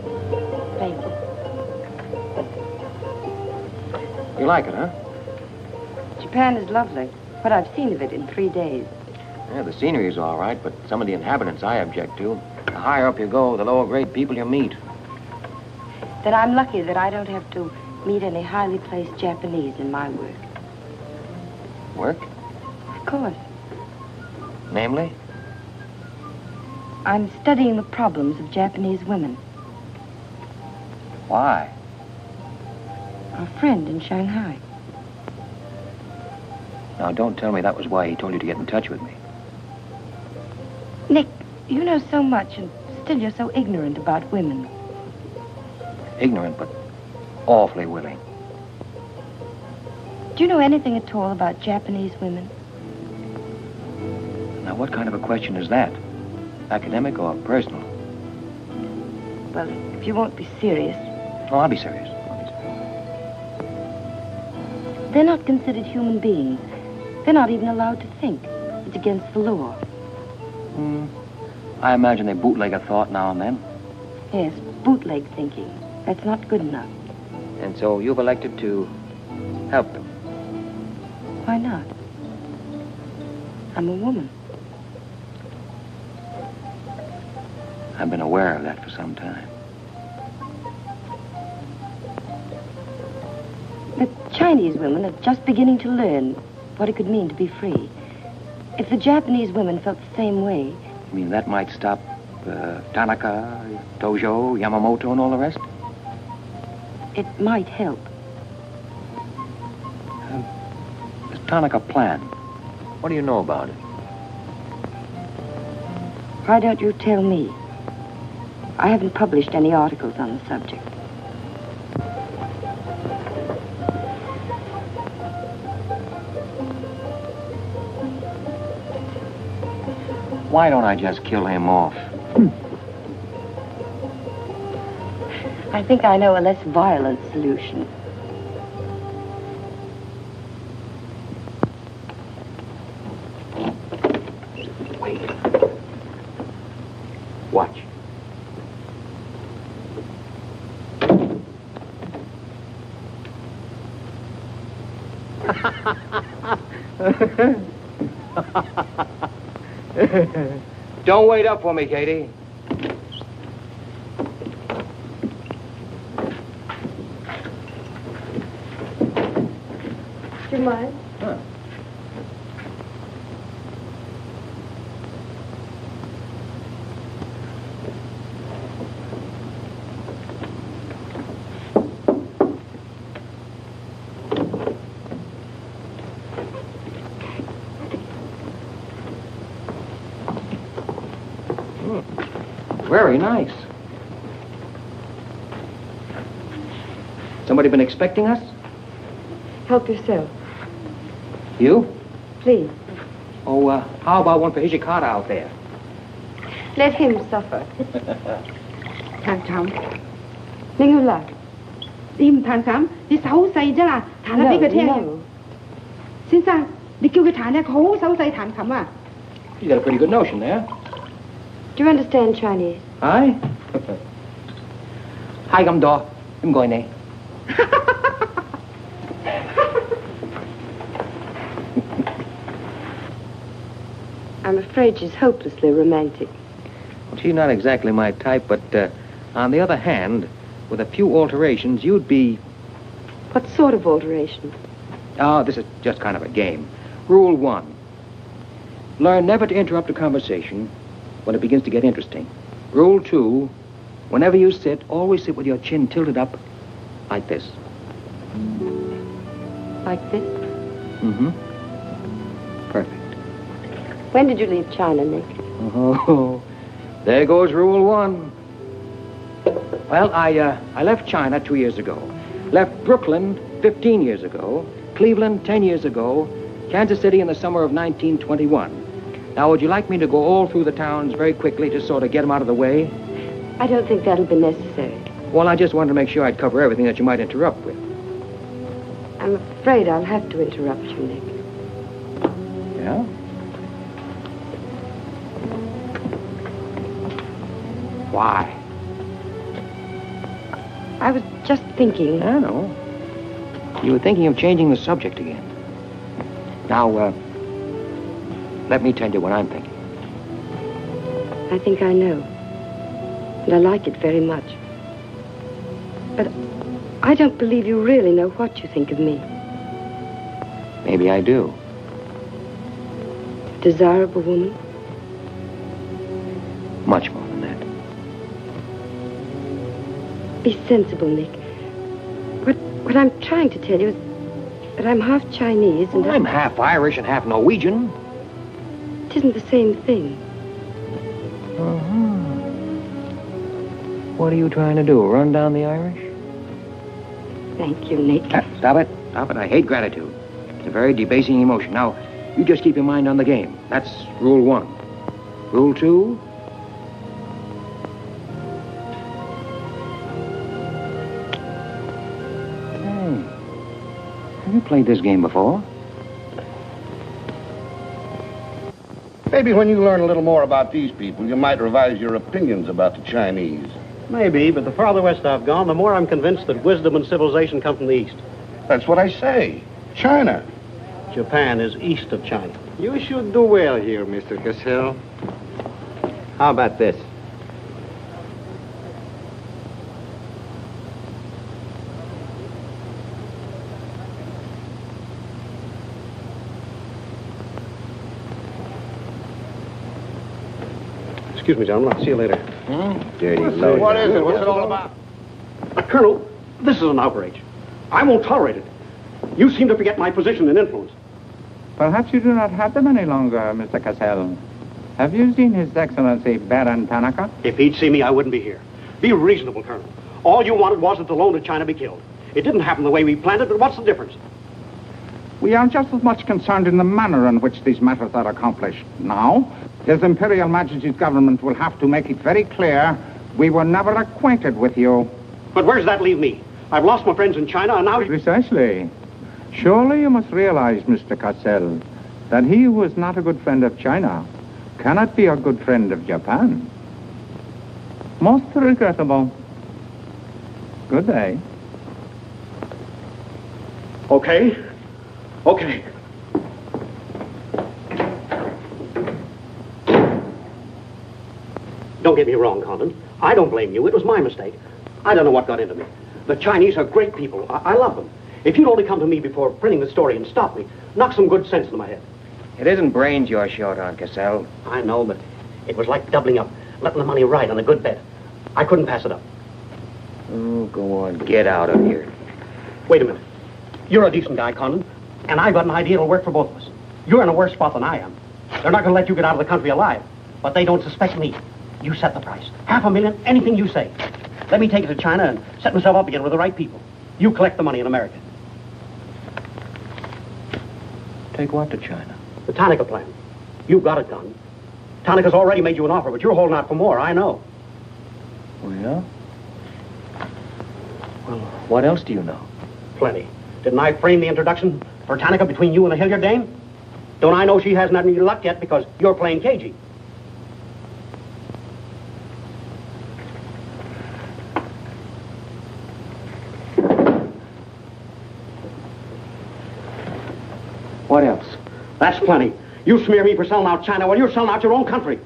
you. You like it, huh? Japan is lovely. What I've seen of it in 3 days. Yeah, the scenery's all right, but some of the inhabitants I object to. The higher up you go, the lower grade people you meet. Then I'm lucky that I don't have to meet any highly placed Japanese in my work. Work? Of course. Namely? I'm studying the problems of Japanese women. Why? A friend in Shanghai. Now, don't tell me that was why he told you to get in touch with me. Nick, you know so much, and still you're so ignorant about women. Ignorant, but awfully willing. Do you know anything at all about Japanese women? Now, what kind of a question is that? Academic or personal? Well, if you won't be serious. Oh, I'll be serious. They're not considered human beings. They're not even allowed to think. It's against the law. I imagine they bootleg a thought now and then. Yes, bootleg thinking. That's not good enough. And so you've elected to help them. Why not? I'm a woman. I've been aware of that for some time. The Chinese women are just beginning to learn what it could mean to be free. If the Japanese women felt the same way... You mean that might stop Tanaka, Tojo, Yamamoto, and all the rest? It might help. This Tanaka plan. What do you know about it? Why don't you tell me? I haven't published any articles on the subject. Why don't I just kill him off? I think I know a less violent solution. Watch. Don't wait up for me, Katie. Do you mind? Very nice. Somebody been expecting us? Help yourself, You? please. Oh, how about one for Hijikata out there? Let him suffer. Thằng Trọng, Ninh Hương là im thằng Trọng, đi xấu xay chứ là thằng nó đi cái theo. Xin sao? Đi kêu cái thằng này khổ xấu xay thằng Trọng à? You got a pretty good notion there. Do you understand Chinese? Aye? Hai găm đỏ. Em gọi này. I'm afraid she's hopelessly romantic. She's not exactly my type, but on the other hand, with a few alterations, you'd be... What sort of alteration? Oh, this is just kind of a game. Rule 1. Learn never to interrupt a conversation when it begins to get interesting. Rule 2. Whenever you sit, always sit with your chin tilted up like this. Like this? Mm-hmm. Perfect. When did you leave China, Nick? Oh, there goes Rule 1. Well, I left China 2 years ago. Left Brooklyn 15 years ago. Cleveland 10 years ago. Kansas City in the summer of 1921. Now, would you like me to go all through the towns very quickly to sort of get them out of the way? I don't think that'll be necessary. Well, I just wanted to make sure I'd cover everything that you might interrupt with. I'm afraid I'll have to interrupt you, Nick. Yeah? Why? I was just thinking... I know. You were thinking of changing the subject again. Now, let me tell you what I'm thinking. I think I know. And I like it very much. But I don't believe you really know what you think of me. Maybe I do. Desirable woman? Much more than that. Be sensible, Nick. What I'm trying to tell you is that I'm half Chinese and... Well, I'm half Irish and half Norwegian. It isn't the same thing. Uh-huh. What are you trying to do, run down the Irish? Thank you, Nick. Stop it. Stop it. I hate gratitude. It's a very debasing emotion. Now, you just keep your mind on the game. That's Rule 1. Rule 2... Have you played this game before? Maybe when you learn a little more about these people, you might revise your opinions about the Chinese. Maybe, but the farther west I've gone, the more I'm convinced that wisdom and civilization come from the east. That's what I say. China. Japan is east of China. You should do well here, Mr. Cassell. How about this? Excuse me, gentlemen. I'll see you later. Dirty What is it? What's it all about? Colonel, This is an outrage. I won't tolerate it. You seem to forget my position and influence. Perhaps you do not have them any longer, Mr. Cassell. Have you seen His Excellency Baron Tanaka? If he'd see me, I wouldn't be here. Be reasonable, Colonel. All you wanted was that the loan to China be killed. It didn't happen the way we planned it, but what's the difference? We are just as much concerned in the manner in which these matters are accomplished. Now, His Imperial Majesty's government will have to make it very clear we were never acquainted with you. But where does that leave me? I've lost my friends in China, and now... Precisely. Surely you must realize, Mr. Cassell, that he who is not a good friend of China cannot be a good friend of Japan. Most regrettable. Good day. Okay. Okay. Don't get me wrong, Condon. I don't blame you. It was my mistake. I don't know what got into me. The Chinese are great people. I love them. If you'd only come to me before printing the story and stop me, knock some good sense into my head. It isn't brains you're short on, Cassell. I know, but it was like doubling up, letting the money ride on a good bet. I couldn't pass it up. Oh, go on. Get out of here. Wait a minute. You're a decent guy, Condon, and I've got an idea that'll work for both of us. You're in a worse spot than I am. They're not going to let you get out of the country alive, but they don't suspect me. You set the price. $500,000, anything you say. Let me take it to China and set myself up again with the right people. You collect the money in America. Take what to China? The Tanaka plan. You've got it done. Tanaka's already made you an offer, but you're holding out for more, I know. Oh, yeah? Well, what else do you know? Plenty. Didn't I frame the introduction for Tanaka between you and the Hilliard dame? Don't I know she hasn't had any luck yet because you're playing cagey? What else? That's plenty. You smear me for selling out China while you're selling out your own country.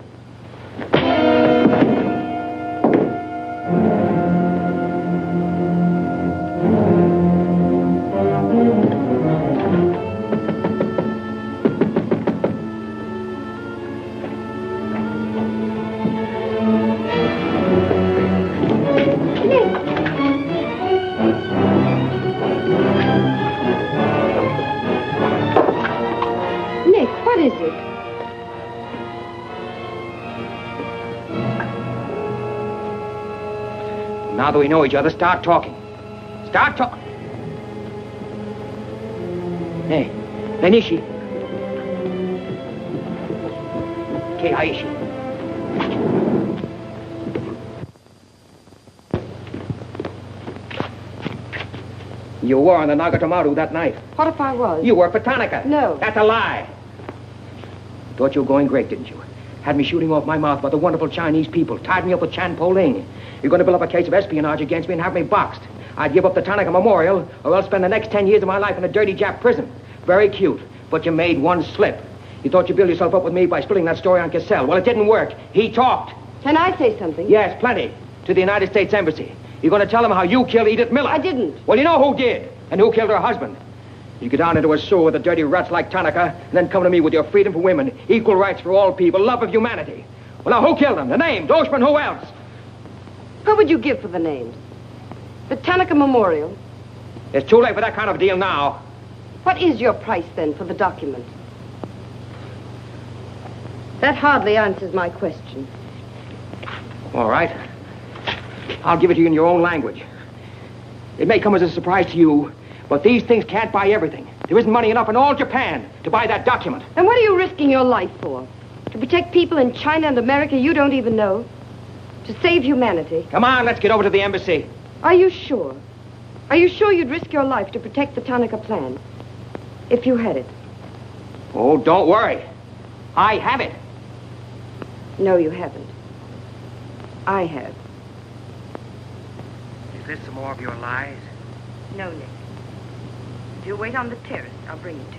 Now that we know each other, start talking. Start talking. Hey, Nishi. Keihashi. You were on the Nagatomaru that night. What if I was? You worked for Tanaka. No. That's a lie. Thought you were going great, didn't you? Had me shooting off my mouth about the wonderful Chinese people, tied me up with Chan Po-ling. You're going to build up a case of espionage against me and have me boxed. I'd give up the Tanaka Memorial, or else spend the next 10 years of my life in a dirty Jap prison. Very cute, but you made one slip. You thought you'd build yourself up with me by spilling that story on Cassell. Well, it didn't work. He talked. Can I say something? Yes, plenty. To the United States Embassy. You're going to tell them how you killed Edith Miller. I didn't. Well, you know who did, and who killed her husband. You get down into a sewer with the dirty rats like Tanaka, and then come to me with your freedom for women, equal rights for all people, love of humanity. Well, now, who killed them? The names, Oshman, who else? What would you give for the names? The Tanaka Memorial. It's too late for that kind of deal now. What is your price, then, for the document? That hardly answers my question. All right. I'll give it to you in your own language. It may come as a surprise to you, but these things can't buy everything. There isn't money enough in all Japan to buy that document. And what are you risking your life for? To protect people in China and America you don't even know? To save humanity? Come on, let's get over to the embassy. Are you sure? Are you sure you'd risk your life to protect the Tanaka plan? If you had it? Oh, don't worry. I have it. No, you haven't. I have. Is this some more of your lies? No, Nick. If you wait on the terrace, I'll bring it to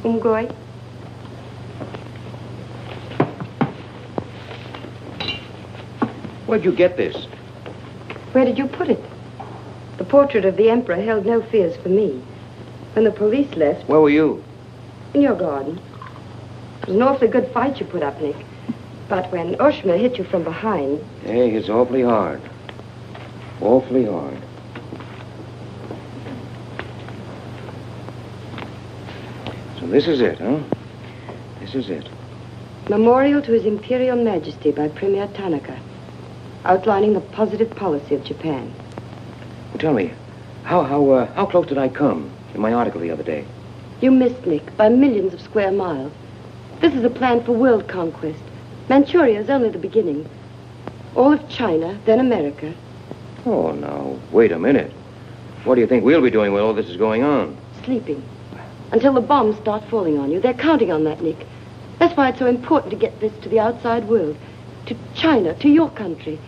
you. Umgoy? Where'd you get this? Where did you put it? The portrait of the Emperor held no fears for me. When the police left... Where were you? In your garden. It was an awfully good fight you put up, Nick. But when Oshma hit you from behind... Hey, it's awfully hard. Awfully hard. So this is it, huh? This is it. Memorial to His Imperial Majesty by Premier Tanaka, outlining the positive policy of Japan. Well, tell me, how close did I come in my article the other day? You missed, Nick, by millions of square miles. This is a plan for world conquest. Manchuria is only the beginning. All of China, then America. Oh, now, wait a minute. What do you think we'll be doing while all this is going on? Sleeping. Until the bombs start falling on you. They're counting on that, Nick. That's why it's so important to get this to the outside world. To China, to your country.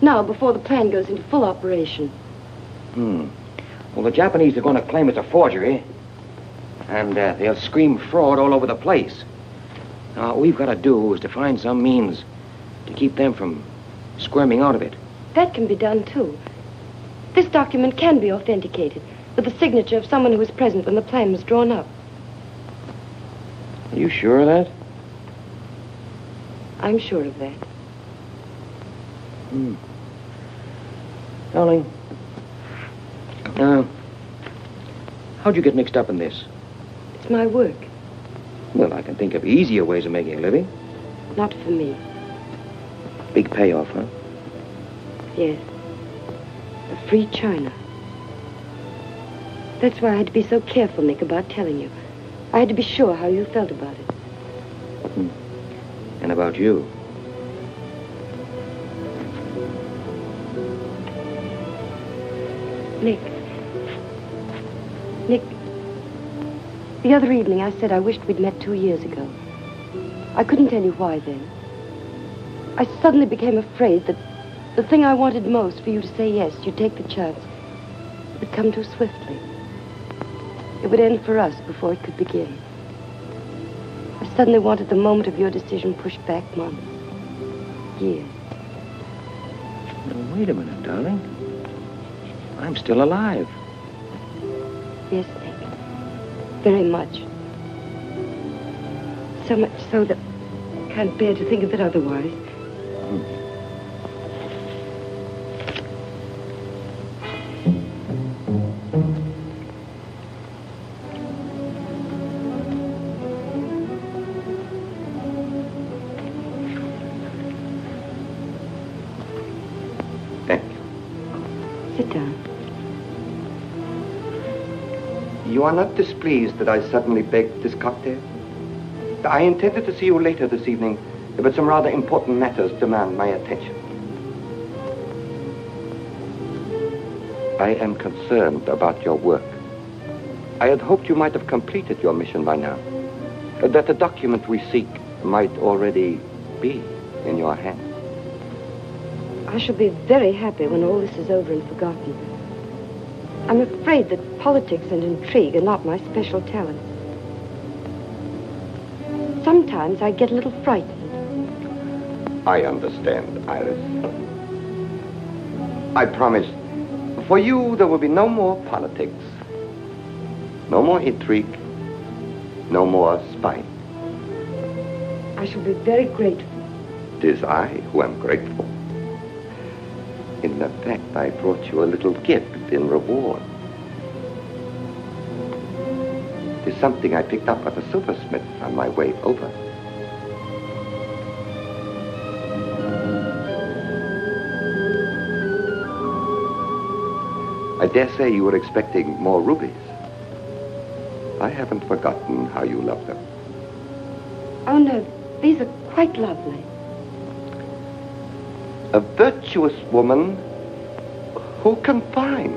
Now, before the plan goes into full operation. Well, the Japanese are going to claim it's a forgery. And they'll scream fraud all over the place. Now, all we've got to do is to find some means to keep them from squirming out of it. That can be done, too. This document can be authenticated with the signature of someone who was present when the plan was drawn up. Are you sure of that? I'm sure of that. Darling, how'd you get mixed up in this? It's my work. Well, I can think of easier ways of making a living. Not for me. Big payoff, huh? Yes. A free China. That's why I had to be so careful, Nick, about telling you. I had to be sure how you felt about it. And about you. Nick. Nick, the other evening I said I wished we'd met 2 years ago. I couldn't tell you why then. I suddenly became afraid that the thing I wanted most for you to say yes, you'd take the chance, would come too swiftly. It would end for us before it could begin. I suddenly wanted the moment of your decision pushed back months, years. Now, wait a minute, darling. I'm still alive. Yes, Nick. Very much. So much so that I can't bear to think of it otherwise. Sit down. You are not displeased that I suddenly begged this cocktail? I intended to see you later this evening, but some rather important matters demand my attention. I am concerned about your work. I had hoped you might have completed your mission by now, that the document we seek might already be in your hands. I shall be very happy when all this is over and forgotten. I'm afraid that politics and intrigue are not my special talent. Sometimes I get a little frightened. I understand, Iris. I promise, for you there will be no more politics, no more intrigue, no more spying. I shall be very grateful. It is I who am grateful. In fact, I brought you a little gift in reward. It is something I picked up at a silversmith on my way over. I dare say you were expecting more rubies. I haven't forgotten how you love them. Oh, no, these are quite lovely. A virtuous woman who can find.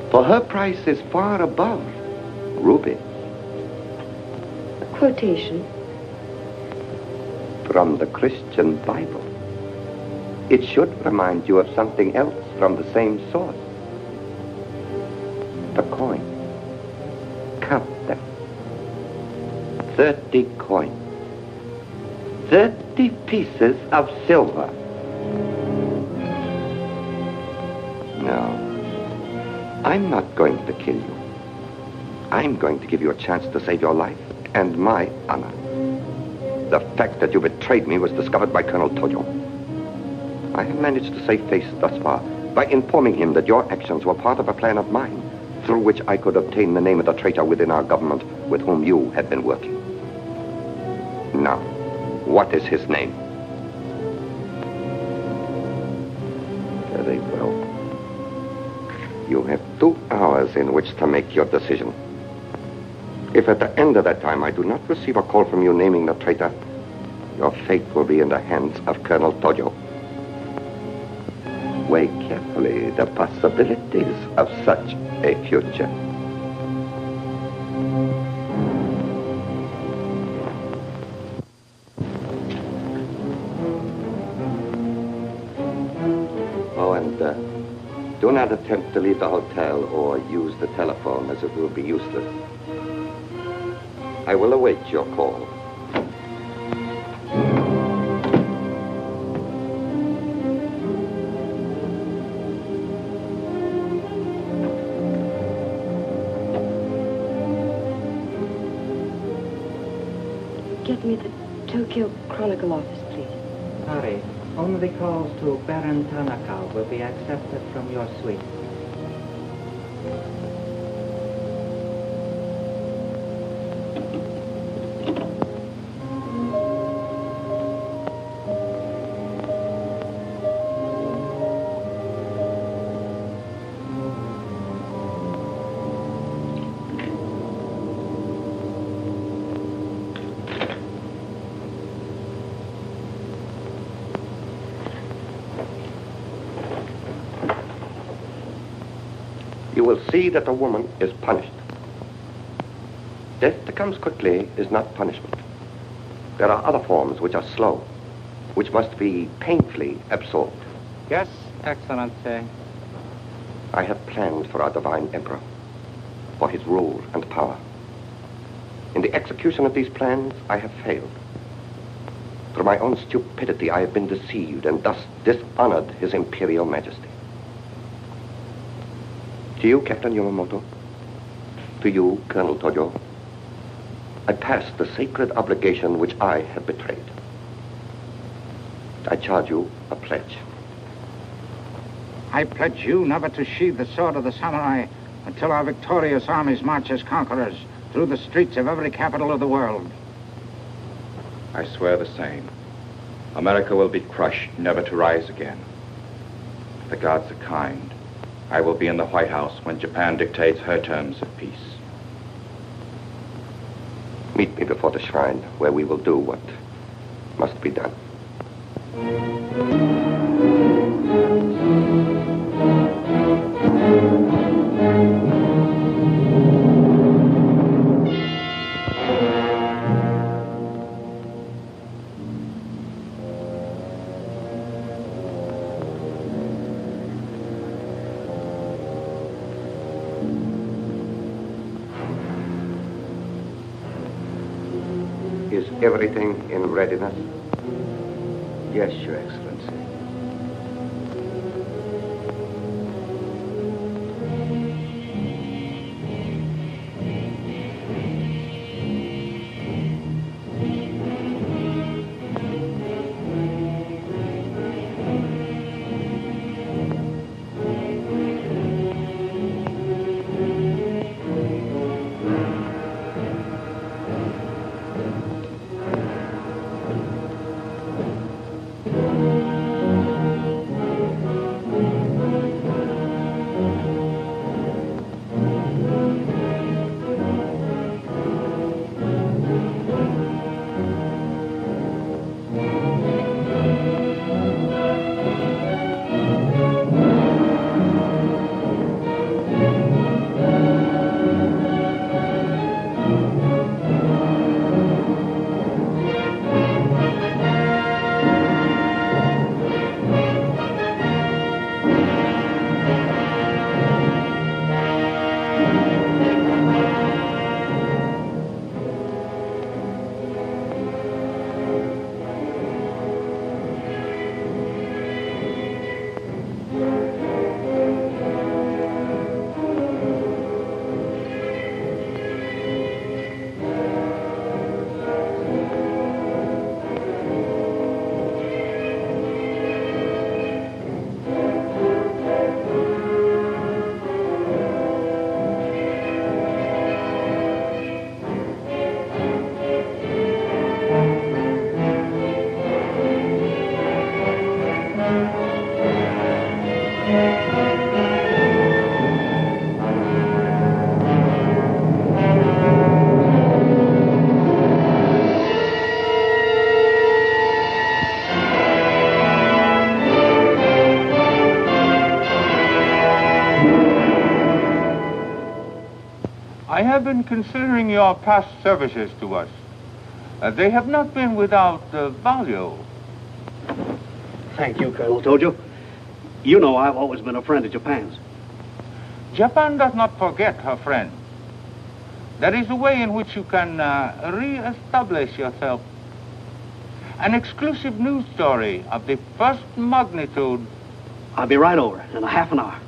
For her price is far above rubies. A quotation. From the Christian Bible. It should remind you of something else from the same source. The coin. Count them. 30 coins. 30 pieces of silver. No, I'm not going to kill you. I'm going to give you a chance to save your life and my honor. The fact that you betrayed me was discovered by Colonel Tojo. I have managed to save face thus far, by informing him that your actions were part of a plan of mine, through which I could obtain the name of the traitor within our government with whom you had been working. Now, what is his name? Very well. You have 2 hours in which to make your decision. If at the end of that time I do not receive a call from you naming the traitor, your fate will be in the hands of Colonel Tojo. Weigh carefully the possibilities of such a future. Oh, and do not attempt to leave the hotel or use the telephone, as it will be useless. I will await your call. Get me the Tokyo Chronicle office, please. Sorry, only calls to Baron Tanaka will be accepted from your suite. You will see that the woman is punished. Death that comes quickly is not punishment. There are other forms which are slow, which must be painfully absorbed. Yes, Excellency. I have planned for our divine emperor, for his rule and power. In the execution of these plans, I have failed. Through my own stupidity, I have been deceived and thus dishonored his imperial majesty. To you, Captain Yamamoto, to you, Colonel Tojo, I pass the sacred obligation which I have betrayed. I charge you a pledge. I pledge you never to sheathe the sword of the samurai until our victorious armies march as conquerors through the streets of every capital of the world. I swear the same. America will be crushed, never to rise again. The gods are kind. I will be in the White House when Japan dictates her terms of peace. Meet me before the shrine, where we will do what must be done. Is everything in readiness? Yes, Your Excellency. have been considering your past services to us. They have not been without value. Thank you, Colonel Tojo. You know I've always been a friend of Japan's. Japan does not forget her friend. There is a way in which you can re-establish yourself. An exclusive news story of the first magnitude. I'll be right over in a half an hour.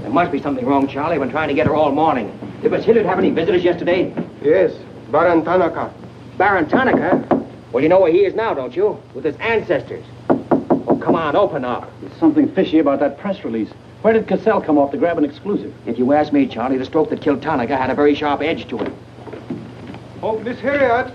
There must be something wrong, Charlie. I've been trying to get her all morning. Did Miss Hilliard have any visitors yesterday? Yes, Baron Tanaka. Baron Tanaka? Well, you know where he is now, don't you? With his ancestors. Oh, come on, open up. There's something fishy about that press release. Where did Cassell come off to grab an exclusive? If you ask me, Charlie, the stroke that killed Tanaka had a very sharp edge to it. Oh, Miss Hilliard.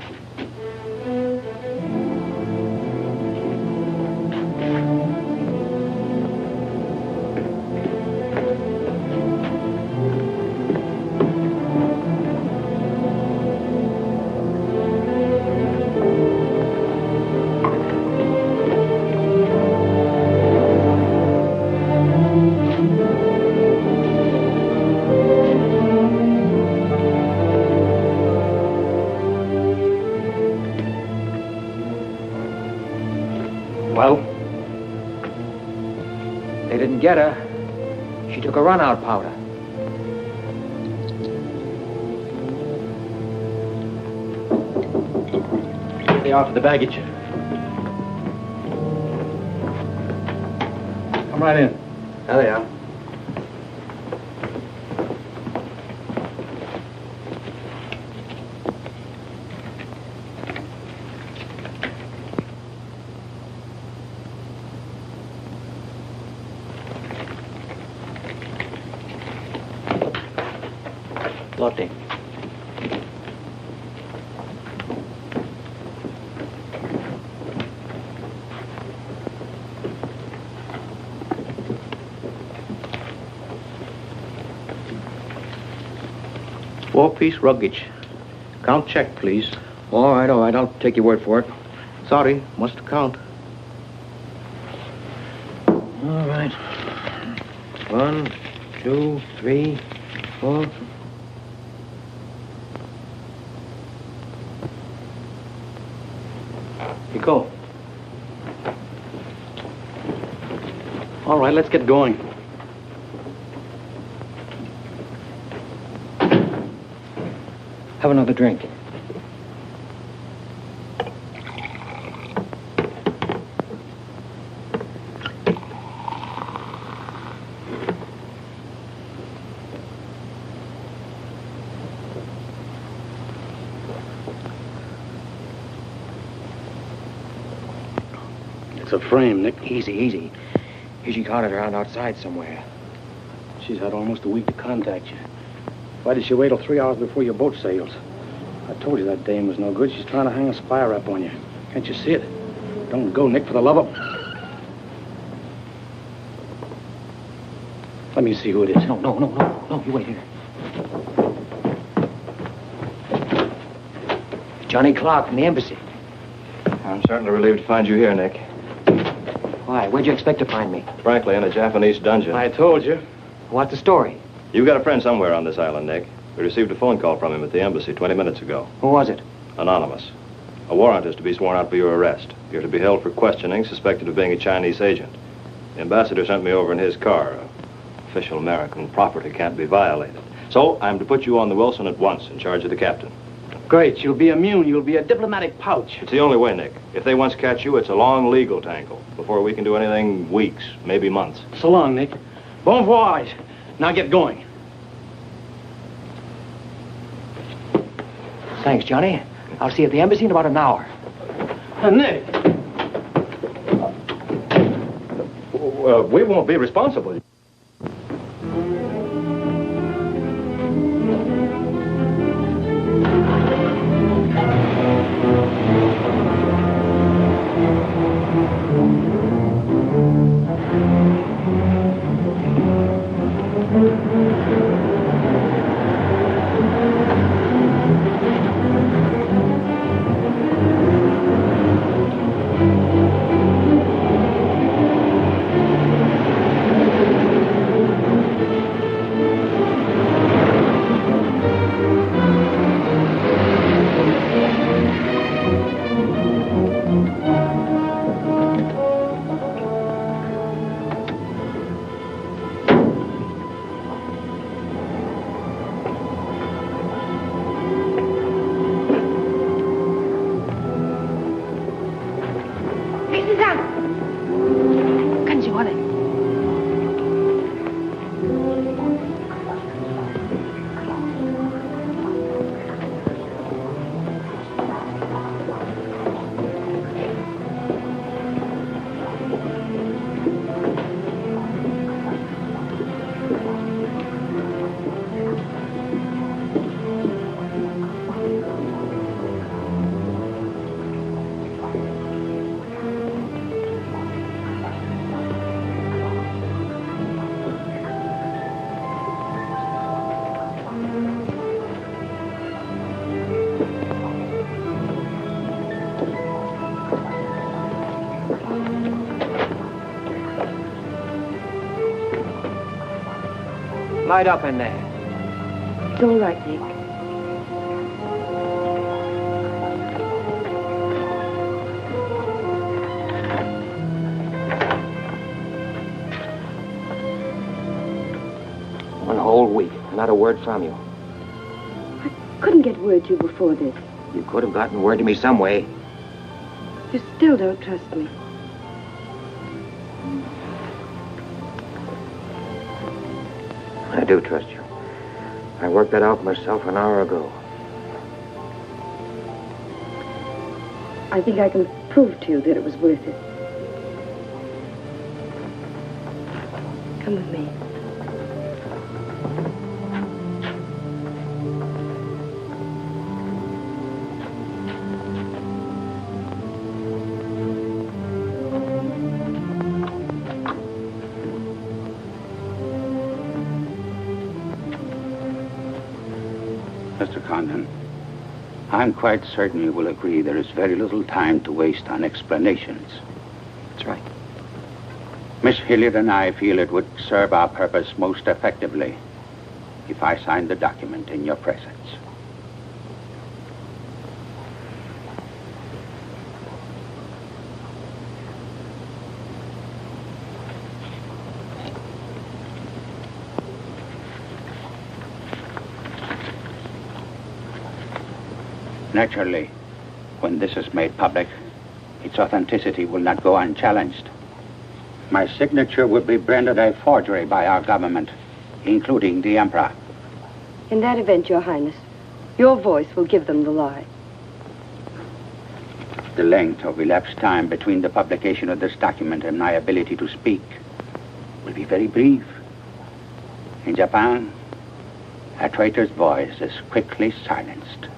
Well? They didn't get her. She took a run-out powder. They are for the baggage. Come right in. There they are. Lotte. Four-piece luggage. Count check, please. All right. I'll take your word for it. Sorry, must count. All right. 1, 2, 3, 4. You go. All right, let's get going. Have another drink. It's a frame, Nick. Easy. She caught it around outside somewhere. She's had almost a week to contact you. Why did she wait till 3 hours before your boat sails? I told you that dame was no good. She's trying to hang a spy rap on you. Can't you see it? Don't go, Nick, for the love of... Let me see who it is. No, you wait here. Johnny Clark from the embassy. I'm certainly relieved to find you here, Nick. Why? Where'd you expect to find me? Frankly, in a Japanese dungeon. I told you. What's the story? You've got a friend somewhere on this island, Nick. We received a phone call from him at the embassy 20 minutes ago. Who was it? Anonymous. A warrant is to be sworn out for your arrest. You're to be held for questioning, suspected of being a Chinese agent. The ambassador sent me over in his car. Official American property can't be violated. So I'm to put you on the Wilson at once in charge of the captain. Great. You'll be immune. You'll be a diplomatic pouch. It's the only way, Nick. If they once catch you, it's a long legal tangle. Before we can do anything, weeks, maybe months. So long, Nick. Bon voyage. Now get going. Thanks, Johnny. I'll see you at the embassy in about an hour. Nick! We won't be responsible. Light up in there. It's all right, Nick. One whole week, not a word from you. Couldn't get word to you before this. You could have gotten word to me some way. You still don't trust me. I do trust you. I worked that out myself an hour ago. I think I can prove to you that it was worth it. Come with me. Mr. Condon, I'm quite certain you will agree there is very little time to waste on explanations. That's right. Miss Hilliard and I feel it would serve our purpose most effectively if I signed the document in your presence. Naturally, when this is made public, its authenticity will not go unchallenged. My signature would be branded a forgery by our government, including the Emperor. In that event, Your Highness, your voice will give them the lie. The length of elapsed time between the publication of this document and my ability to speak will be very brief. In Japan, a traitor's voice is quickly silenced.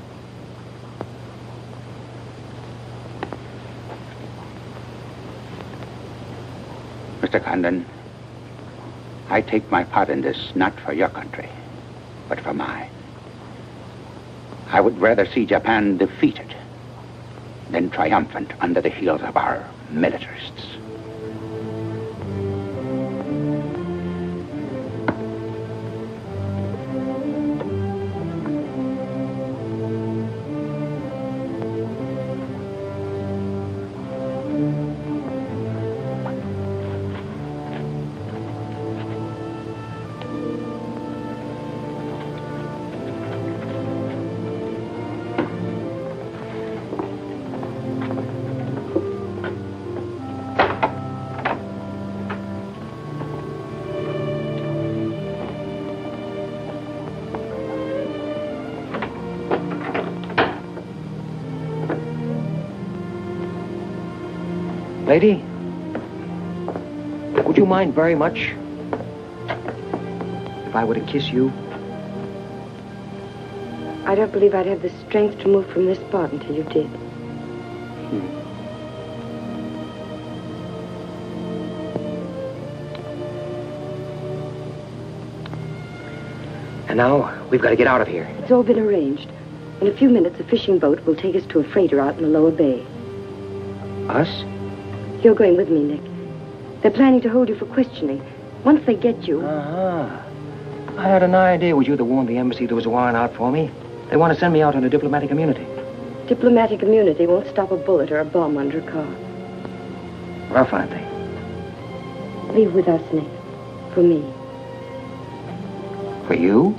Mr. Condon, I take my part in this not for your country, but for mine. I would rather see Japan defeated than triumphant under the heels of our militarists. Lady, would you mind very much if I were to kiss you? I don't believe I'd have the strength to move from this spot until you did. And now, we've got to get out of here. It's all been arranged. In a few minutes, a fishing boat will take us to a freighter out in the lower bay. Us? You're going with me, Nick. They're planning to hold you for questioning. Once they get you... Uh-huh. I had an idea it was you that warned the embassy there was a warrant out for me. They want to send me out on a diplomatic immunity. Diplomatic immunity won't stop a bullet or a bomb under a car. Rough, aren't they? Leave with us, Nick. For me. For you?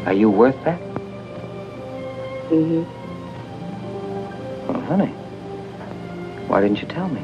Are you worth that? Mm-hmm. Oh, honey. Why didn't you tell me?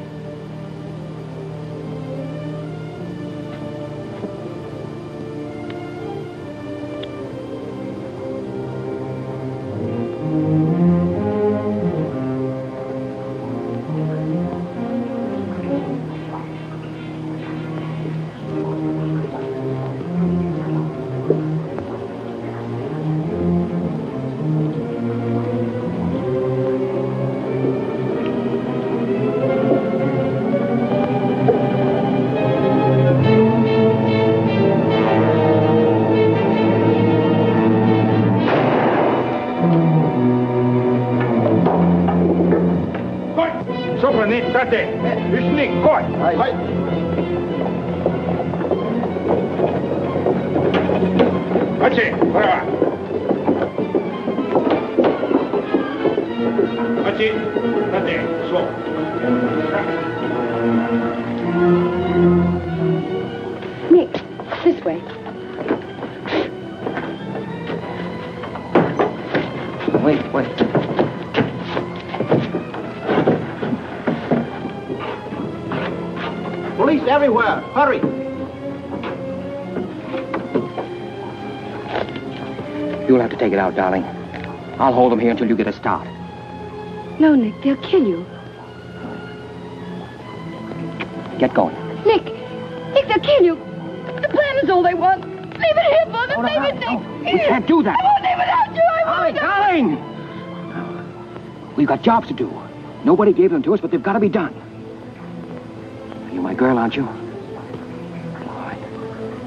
Taxi! Whatever. That's it. Slow. Nick, this way. Wait. Police everywhere. Hurry. You'll have to take it out, darling. I'll hold them here until you get a start. No, Nick, they'll kill you. Get going. Nick, they'll kill you. The plan is all they want. Leave it here, Mother. Leave it, Nick. We can't do that. I won't leave without you. I won't. Darling! We've got jobs to do. Nobody gave them to us, but they've got to be done. You're my girl, aren't you? All right.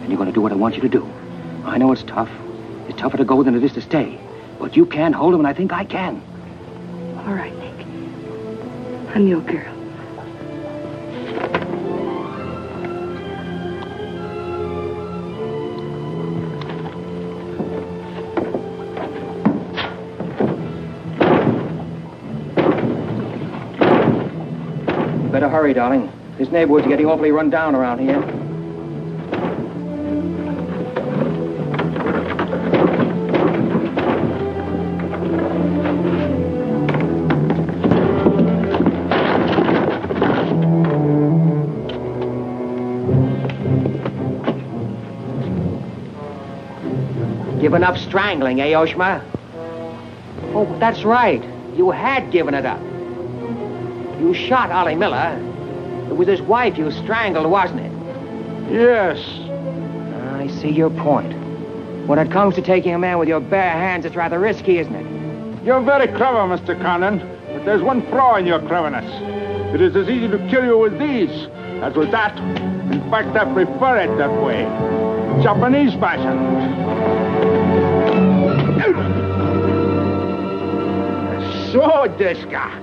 And you're going to do what I want you to do. I know it's tough. It's tougher to go than it is to stay. But you can hold them, and I think I can. All right, Nick. I'm your girl. Better hurry, darling. This neighborhood's getting awfully run down around here. Given up strangling, eh, Oshma? Oh, that's right. You had given it up. You shot Ollie Miller. It was his wife you strangled, wasn't it? Yes. I see your point. When it comes to taking a man with your bare hands, it's rather risky, isn't it? You're very clever, Mr. Condon, but there's one flaw in your cleverness. It is as easy to kill you with these as with that. In fact, I prefer it that way. Japanese fashion. So, Deska.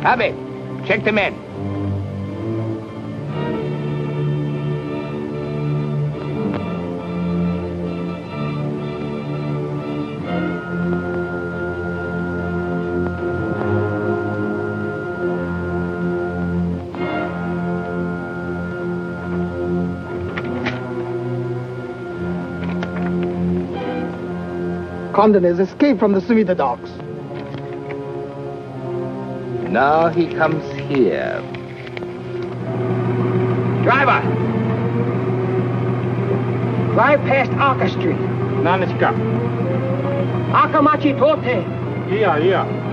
Abe, check the men. Condon has escaped from the Sumida docks. Now he comes here. Driver! Drive past Arca Street. Naniska. Akamachi Tote. Yeah.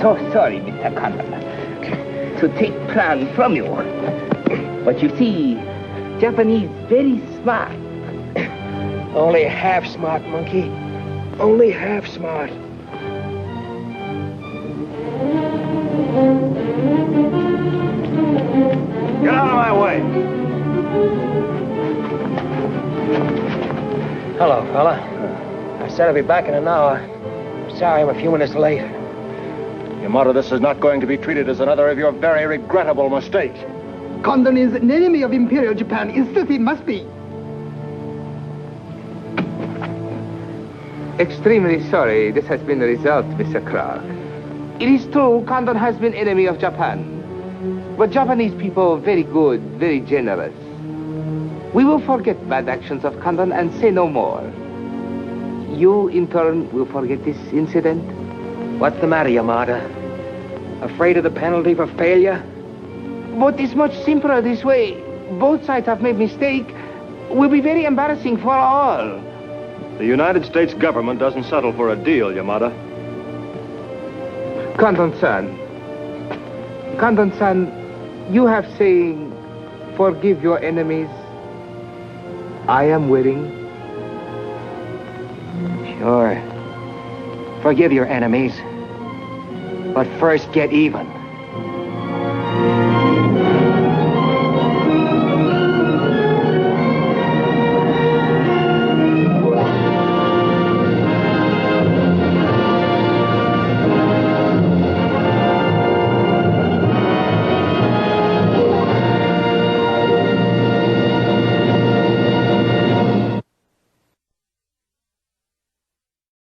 So sorry, Mr. Condon, to take plan from you. But you see, Japanese very smart. Only half smart, monkey. Only half smart. Get out of my way. Hello, fella. I said I'd be back in an hour. Sorry I'm a few minutes late. Yamato, this is not going to be treated as another of your very regrettable mistakes. Condon is an enemy of Imperial Japan. Insist it must be. Extremely sorry this has been the result, Mr. Clark. It is true Condon has been enemy of Japan. But Japanese people are very good, very generous. We will forget bad actions of Condon and say no more. You, in turn, will forget this incident? What's the matter, Yamada? Afraid of the penalty for failure? But it's much simpler this way. Both sides have made mistake. Will be very embarrassing for all. The United States government doesn't settle for a deal, Yamada. Condon-san, you have saying, forgive your enemies. I am willing. Sure. Forgive your enemies. But first get even.